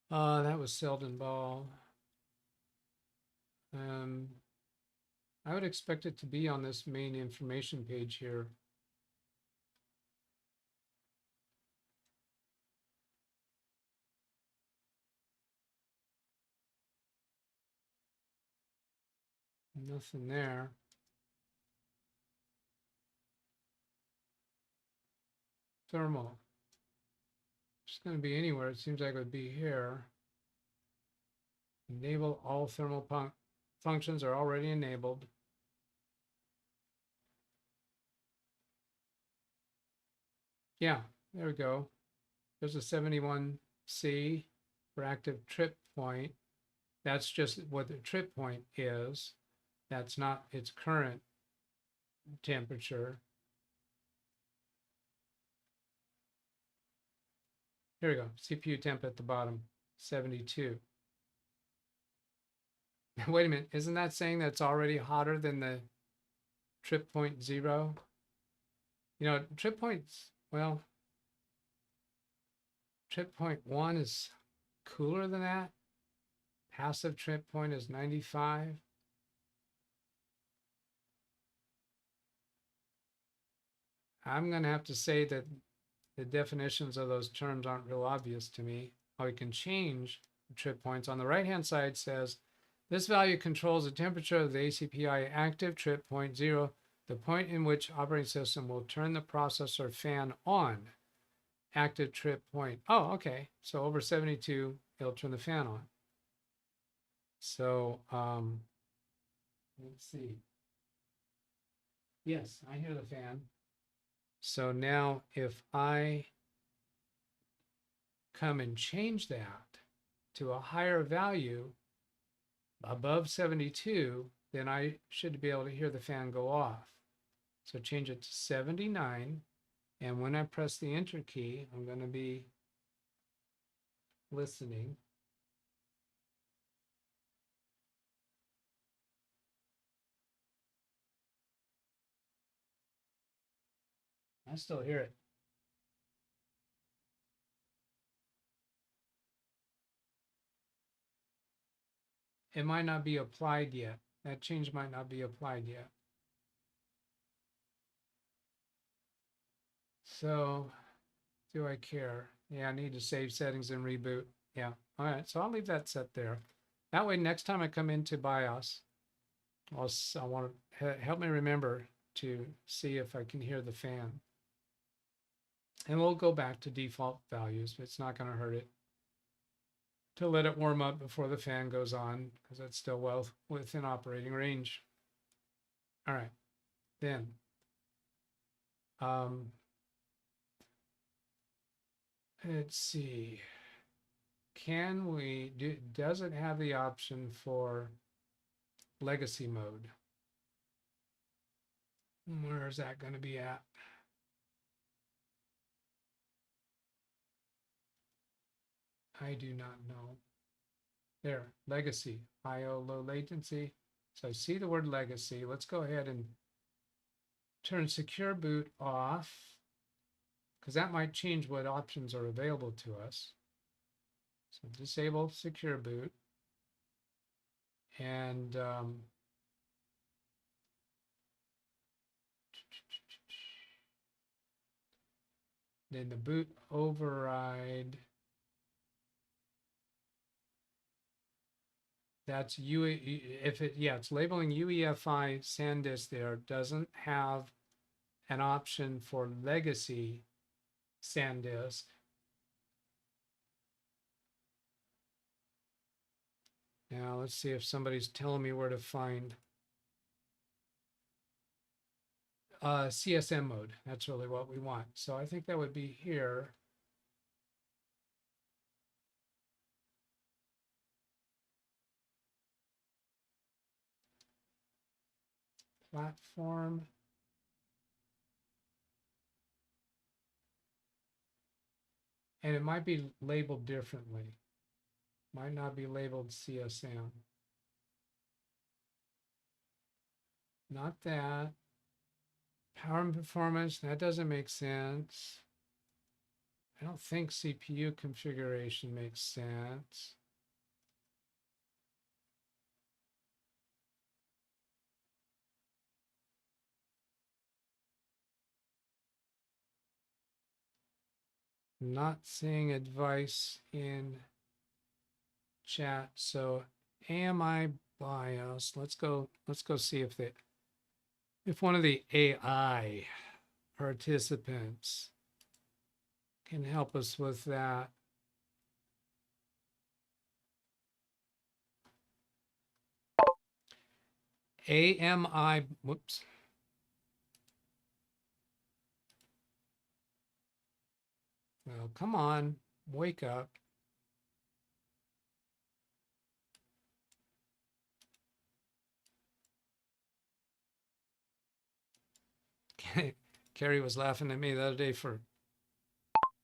That was Selden Ball. I would expect it to be on this main information page here. Nothing there. Thermal. It's going to be anywhere. It seems like it would be here. Enable all thermal functions are already enabled. Yeah, there we go. There's a 71C for active trip point. That's just what the trip point is. That's not its current temperature. Here we go. CPU temp at the bottom, 72. Wait a minute. Isn't that saying that's already hotter than the trip point 0? You know, trip points, well, trip point 1 is cooler than that. Passive trip point is 95. I'm going to have to say that the definitions of those terms aren't real obvious to me. Oh, we can change trip points. On the right-hand side says, this value controls the temperature of the ACPI active trip point 0, the point in which operating system will turn the processor fan on. Active trip point. Oh, okay. So over 72, it'll turn the fan on. So, let's see. Yes, I hear the fan. So now if I come and change that to a higher value above 72, then I should be able to hear the fan go off. So change it to 79. And when I press the enter key, I'm going to be listening. I still hear it. It might not be applied yet. That change might not be applied yet. So do I care? Yeah, I need to save settings and reboot. Yeah. All right. So I'll leave that set there. That way, next time I come into BIOS, I want to help me remember to see if I can hear the fan. And we'll go back to default values. It's not going to hurt it to let it warm up before the fan goes on, because it's still well within operating range. All right. Then let's see. Can we do, does it have the option for legacy mode? Where is that going to be at? I do not know. There, legacy, IO low latency. So I see the word legacy. Let's go ahead and turn secure boot off, because that might change what options are available to us. So disable secure boot. And then the boot override. That's if it, yeah, it's labeling UEFI SanDisk there, doesn't have an option for legacy SanDisk. Now let's see if somebody's telling me where to find CSM mode. That's really what we want. So I think that would be here. Platform. And it might be labeled differently. Might not be labeled CSM. Not that. Power and performance, that doesn't make sense. I don't think CPU configuration makes sense. Not seeing advice in chat. So AMI BIOS, let's go see if one of the AI participants can help us with that. AMI, whoops. Well, come on, wake up. Carey was laughing at me the other day for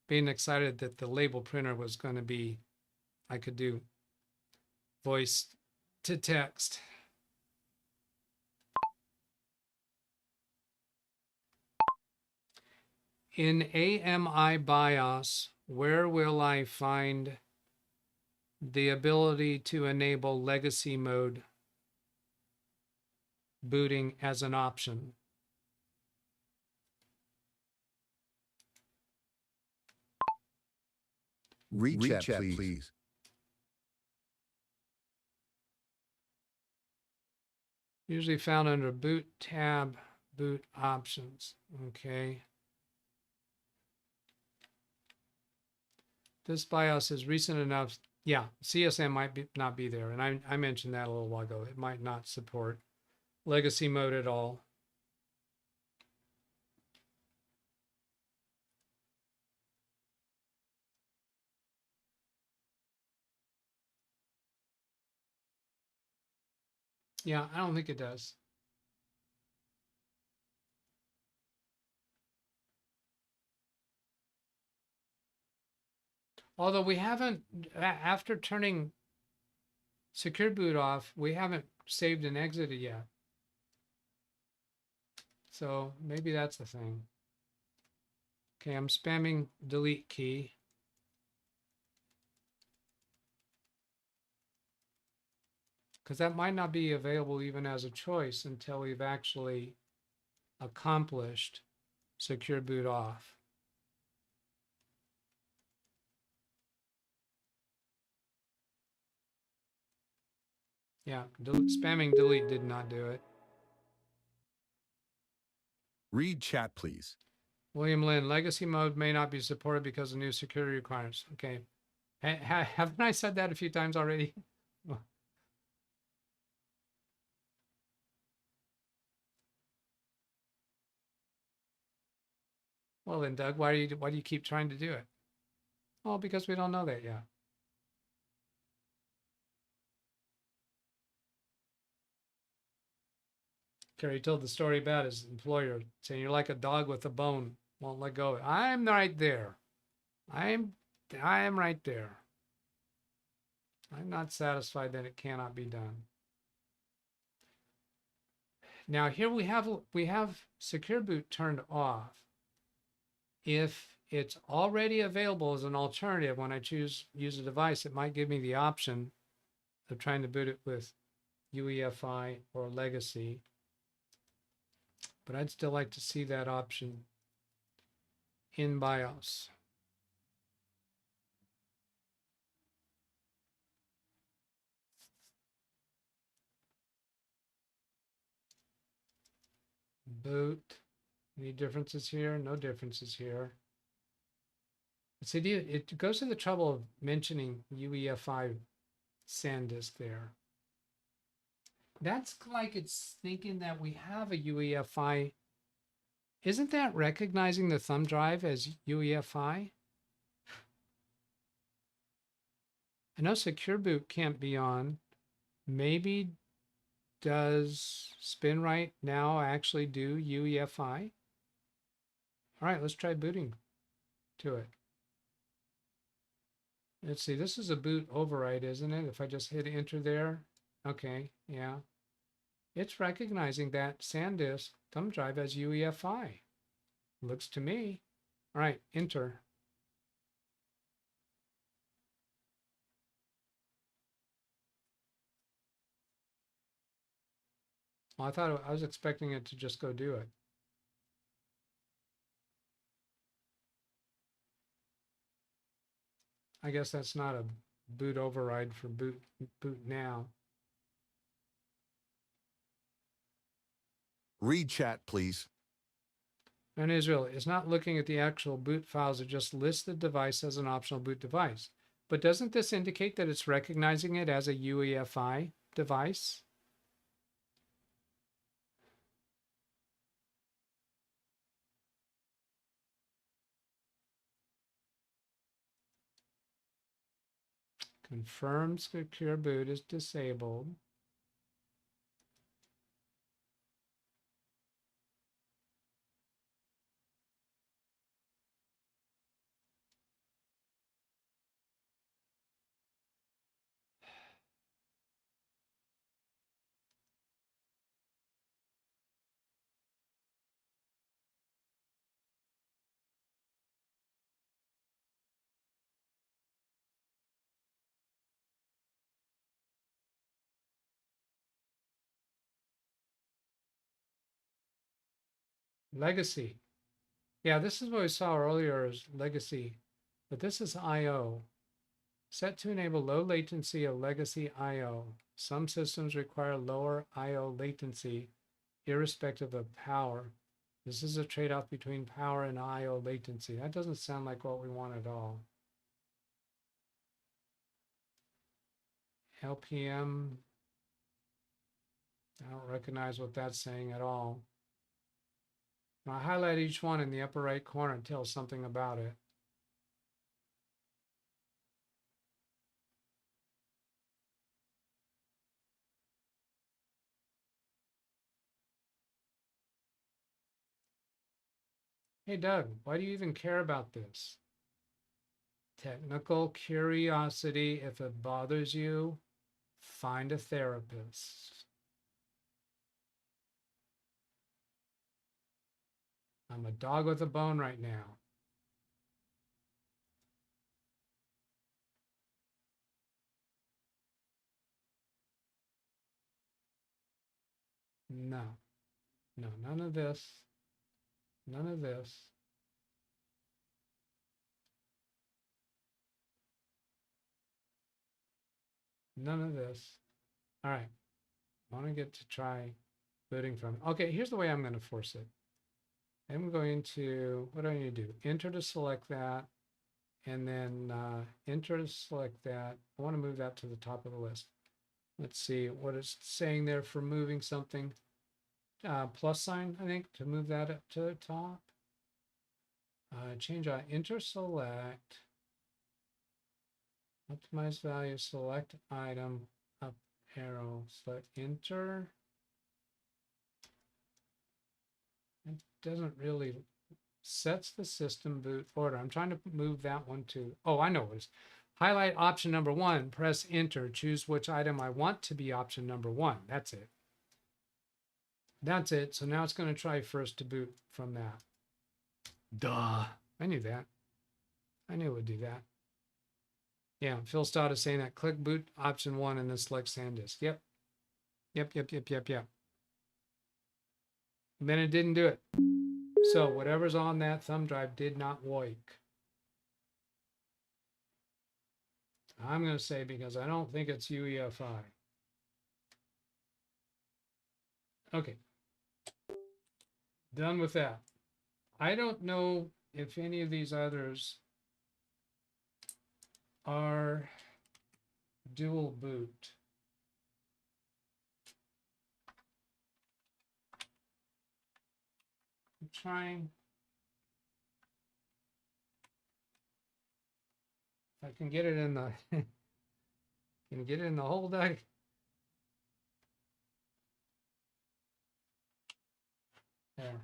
being excited that the label printer was going to be, I could do voice to text. In AMI BIOS, where will I find the ability to enable legacy mode booting as an option? Read chat, please. Usually found under boot tab, boot options. Okay. This BIOS is recent enough. Yeah, CSM might not be there. And I mentioned that a little while ago. It might not support legacy mode at all. Yeah, I don't think it does. Although we haven't, after turning secure boot off, we haven't saved and exited yet. So maybe that's the thing. Okay, I'm spamming delete key. Because that might not be available even as a choice until we've actually accomplished secure boot off. Yeah, spamming delete did not do it. Read chat, please. William Lynn, legacy mode may not be supported because of new security requirements. Okay. Haven't I said that a few times already? Well then, Doug, why do you keep trying to do it? Well, because we don't know that yet. Carey told the story about his employer saying, "You're like a dog with a bone, won't let go." I'm right there. I am right there. I'm not satisfied that it cannot be done. Now here we have secure boot turned off. If it's already available as an alternative, when I use a device, it might give me the option of trying to boot it with UEFI or legacy. But I'd still like to see that option in BIOS. Boot. Any differences here? No differences here. It goes to the trouble of mentioning UEFI SanDisk there. That's like it's thinking that we have a UEFI. Isn't that recognizing the thumb drive as UEFI? I know secure boot can't be on. Maybe does SpinRite now actually do UEFI? All right, let's try booting to it. Let's see, this is a boot override, isn't it? If I just hit enter there, okay, yeah. It's recognizing that SanDisk thumb drive as UEFI. Looks to me. All right, enter. Well, I was expecting it to just go do it. I guess that's not a boot override for boot now. Read chat, please. And Israel is not looking at the actual boot files. It just lists the device as an optional boot device. But doesn't this indicate that it's recognizing it as a UEFI device? Confirm secure boot is disabled. Legacy. Yeah, this is what we saw earlier as legacy, but this is I/O. Set to enable low latency of legacy I/O. Some systems require lower I/O latency, irrespective of power. This is a trade-off between power and I/O latency. That doesn't sound like what we want at all. LPM. I don't recognize what that's saying at all. When I highlight each one in the upper right corner, it tells something about it. Hey, Doug, why do you even care about this? Technical curiosity. If it bothers you, find a therapist. I'm a dog with a bone right now. No, no, none of this. None of this. None of this. All right. I want to get to try booting from. Okay, here's the way I'm going to force it. I'm going to, what do I need to do? Enter to select that, and then enter to select that. I want to move that to the top of the list. Let's see what it's saying there for moving something. Plus sign, I think, to move that up to the top. Change enter select. Optimize value, select item, up arrow, select enter. It doesn't really sets the system boot order. I'm trying to move that one to, oh, I know what it is. Highlight option number 1, press enter, choose which item I want to be option number 1. That's it. That's it. So now it's going to try first to boot from that. Duh. I knew that. I knew it would do that. Yeah, Phil Stott is saying that. Click boot option 1 and then select SanDisk. Yep. Yep. And then it didn't do it. So whatever's on that thumb drive did not work. I'm going to say because I don't think it's UEFI. Okay. Done with that. I don't know if any of these others are dual boot. I'm trying. If I can get it in the can get it in the hole, Doug? There.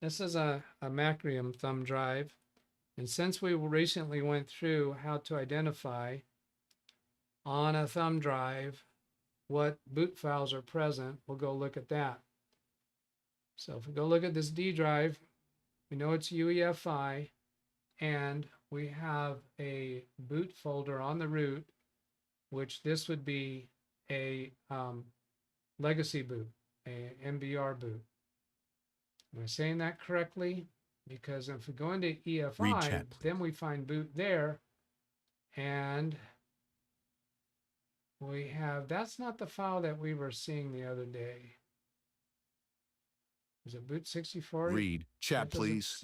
This is a Macrium thumb drive. And since we recently went through how to identify on a thumb drive what boot files are present, we'll go look at that. So if we go look at this D drive, we know it's UEFI, and we have a boot folder on the root, which this would be a legacy boot, a MBR boot. Am I saying that correctly? Because if we go into EFI, then we find boot there, and we have, that's not the file that we were seeing the other day. Is it boot 64? Read chat, please.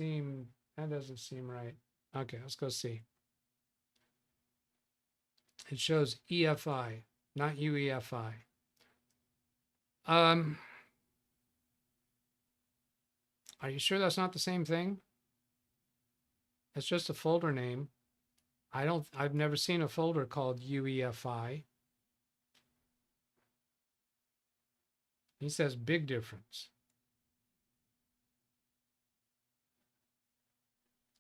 That doesn't seem right. Okay, let's go see. It shows EFI, not UEFI. Are you sure that's not the same thing? It's just a folder name. I've never seen a folder called UEFI. He says big difference.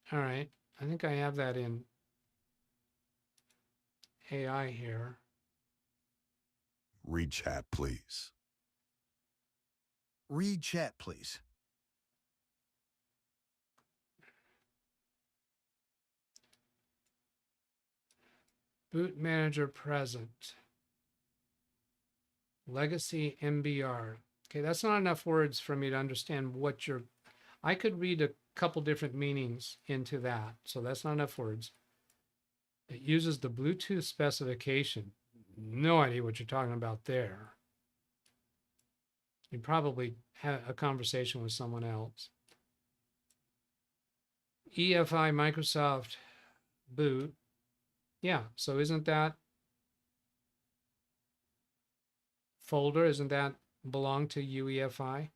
All right, I think I have that in AI here. Read chat, please. Read chat, please. Boot manager present. Legacy MBR. Okay, that's not enough words for me to understand what you're. I could read a couple different meanings into that, so that's not enough words. It uses the Bluetooth specification. No idea what you're talking about there. You probably had a conversation with someone else. EFI Microsoft boot. Yeah, so isn't that folder, isn't that belong to UEFI?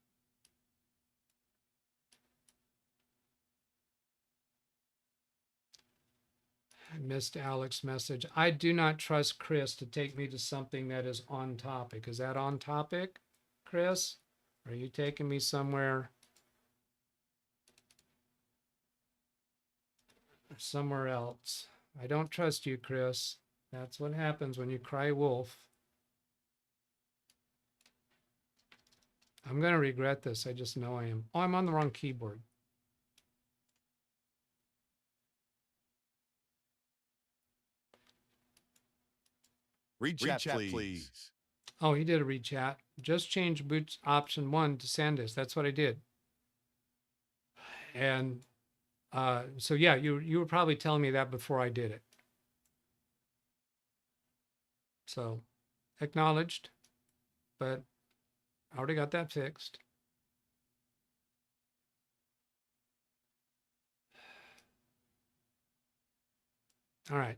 I missed Alex's message. I do not trust Chris to take me to something that is on topic. Is that on topic, Chris? Are you taking me somewhere else? I don't trust you, Chris. That's what happens when you cry wolf. I'm going to regret this. I just know I am. Oh, I'm on the wrong keyboard. Read chat, please. Oh, he did a read chat. Just change boot option 1 to SanDisk. That's what I did. And so yeah, you were probably telling me that before I did it. So acknowledged, but I already got that fixed. All right,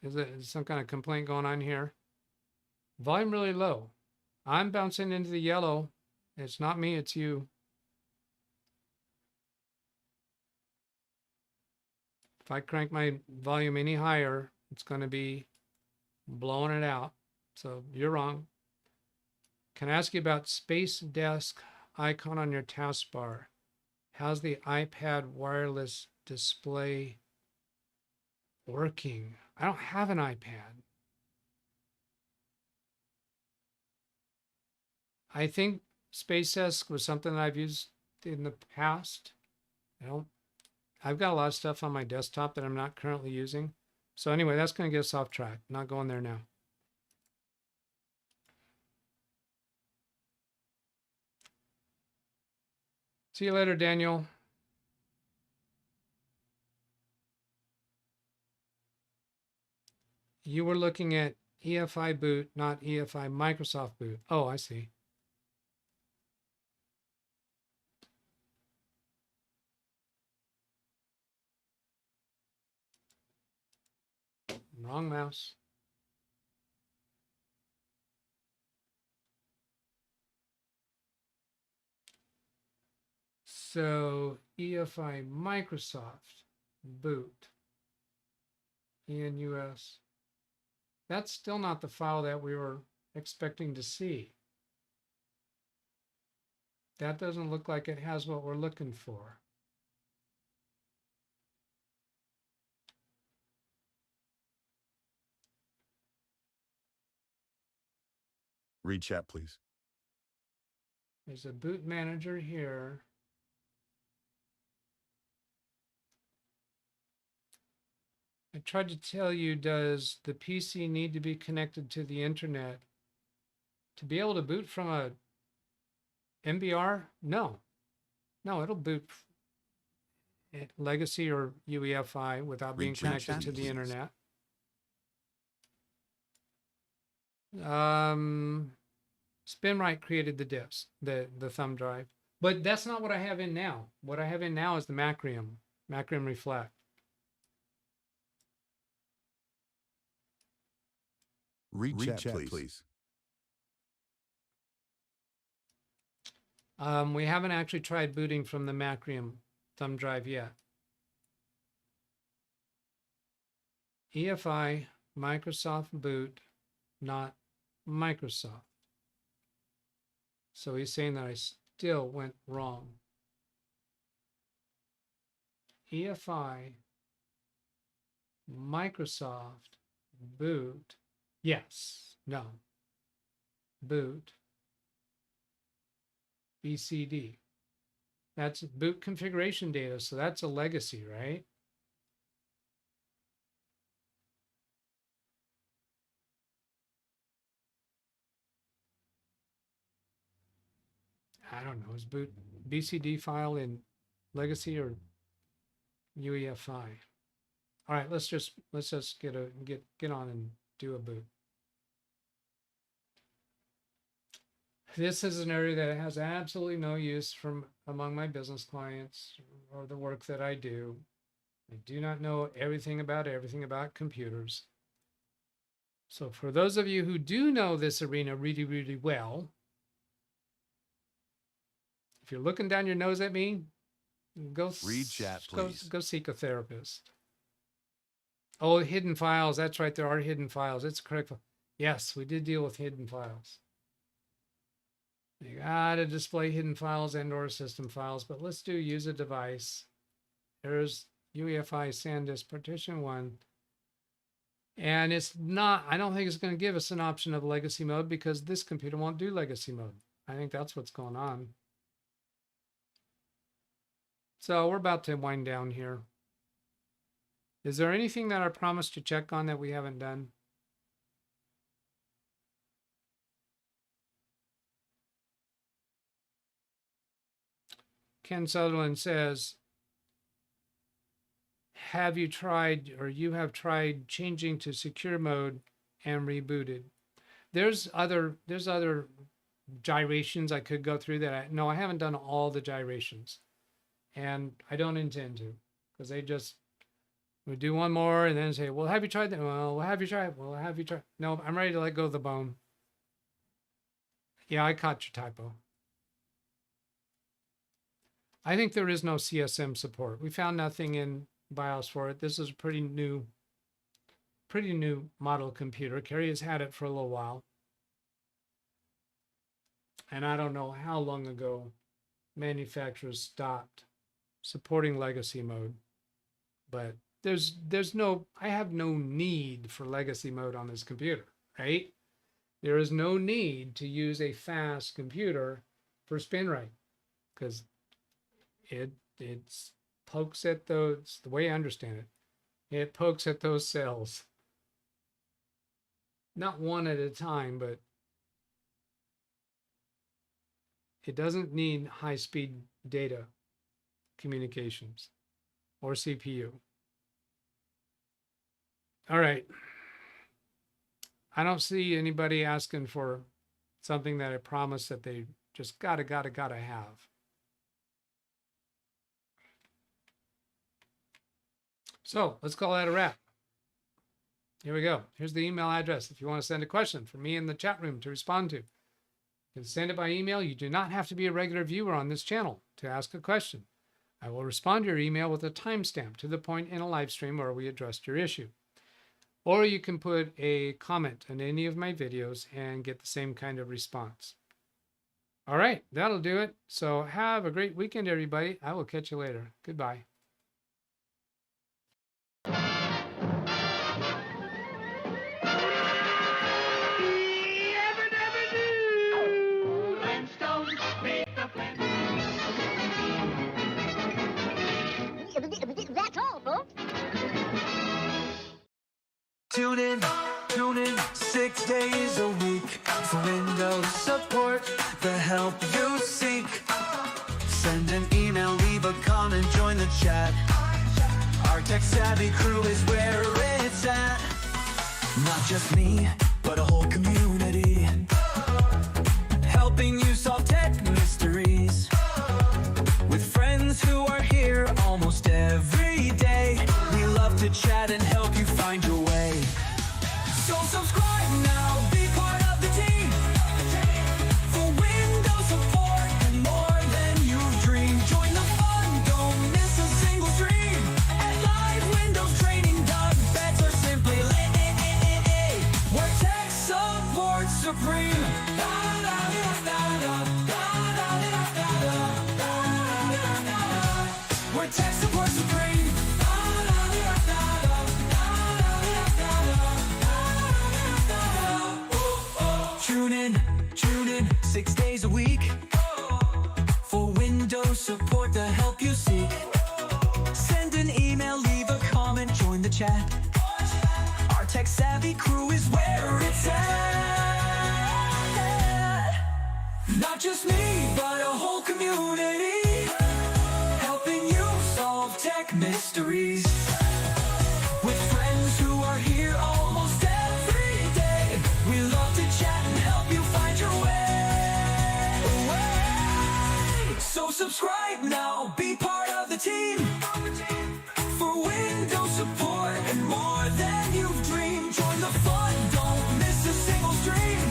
is there some kind of complaint going on here? Volume really low. I'm bouncing into the yellow. It's not me, it's you. If I crank my volume any higher, it's going to be blowing it out. So you're wrong. Can I ask you about Space Desk icon on your taskbar? How's the iPad wireless display working. I don't have an iPad. I think Space Desk was something that I've used in the past. I've got a lot of stuff on my desktop that I'm not currently using. So anyway, that's going to get us off track. Not going there now. See you later, Daniel. You were looking at EFI boot, not EFI Microsoft boot. Oh, I see. Wrong mouse. So EFI Microsoft boot ENUS. That's still not the file that we were expecting to see. That doesn't look like it has what we're looking for. Read chat, please. There's a boot manager here. I tried to tell you, does the PC need to be connected to the internet to be able to boot from a MBR? No. No, it'll boot legacy or UEFI without being connected to the internet. SpinRite created the disk, the thumb drive, but that's not what I have in now. What I have in now is the Macrium Reflect. Read chat, please. We haven't actually tried booting from the Macrium thumb drive yet. EFI Microsoft boot, not Microsoft. So he's saying that I still went wrong. EFI Microsoft boot. Yes, no. Boot BCD. That's boot configuration data, so that's a legacy, right? I don't know. Is boot BCD file in legacy or UEFI? All right, let's just get on and do a boot. This is an area that has absolutely no use from among my business clients or the work that I do. I do not know everything about computers. So for those of you who do know this arena really, really well, if you're looking down your nose at me, go read chat, please. Go seek a therapist. Oh, hidden files. That's right. There are hidden files. It's correct. Yes, we did deal with hidden files. You gotta display hidden files and/or system files, but let's do use a device. There's UEFI SanDisk partition 1. And it's not, I don't think it's going to give us an option of legacy mode because this computer won't do legacy mode. I think that's what's going on. So we're about to wind down here. Is there anything that I promised to check on that we haven't done? Ken Sutherland says, have you tried, or you have tried changing to secure mode and rebooted? There's other gyrations I could go through that I haven't done all the gyrations, and I don't intend to, because they just would do one more and then say, well, have you tried that? Well, have you tried? Well, have you tried? No, I'm ready to let go of the bone. Yeah, I caught your typo. I think there is no CSM support. We found nothing in BIOS for it. This is a pretty new model computer. Carey has had it for a little while. And I don't know how long ago manufacturers stopped supporting legacy mode, but I have no need for legacy mode on this computer, right? There is no need to use a fast computer for SpinRite because it pokes at those, the way I understand it, it pokes at those cells. Not one at a time, but it doesn't need high-speed data communications or CPU. All right. I don't see anybody asking for something that I promised that they just gotta have. So let's call that a wrap. Here we go. Here's the email address if you want to send a question for me in the chat room to respond to. You can send it by email. You do not have to be a regular viewer on this channel to ask a question. I will respond to your email with a timestamp to the point in a live stream where we addressed your issue. Or you can put a comment on any of my videos and get the same kind of response. All right, that'll do it. So have a great weekend, everybody. I will catch you later. Goodbye. That's all, folks. Tune in 6 days a week for Windows support, the help you seek. Send an email, leave a comment, join the chat. Our tech-savvy crew is where it's at. Not just me, but a whole community, helping you solve tech mysteries. With friends who are here almost every day, we love to chat and help you find your way. So subscribe now, be part of the team, for Windows support and more than you dream. Join the fun, don't miss a single stream. At LiveWindowsTraining-DougBetts or simply where tech support's supreme. Where tech support's supreme. Tune in 6 days a week for Windows support, the help you seek. Send an email, leave a comment, join the chat. Our tech-savvy crew is where it's at. Not just me, but a whole community, helping you solve tech mysteries. With friends who are here almost every day, we love to chat and help you find your way. So subscribe now, be part of the team, for Windows support and more than you've dreamed. Join the fun, don't miss a single stream.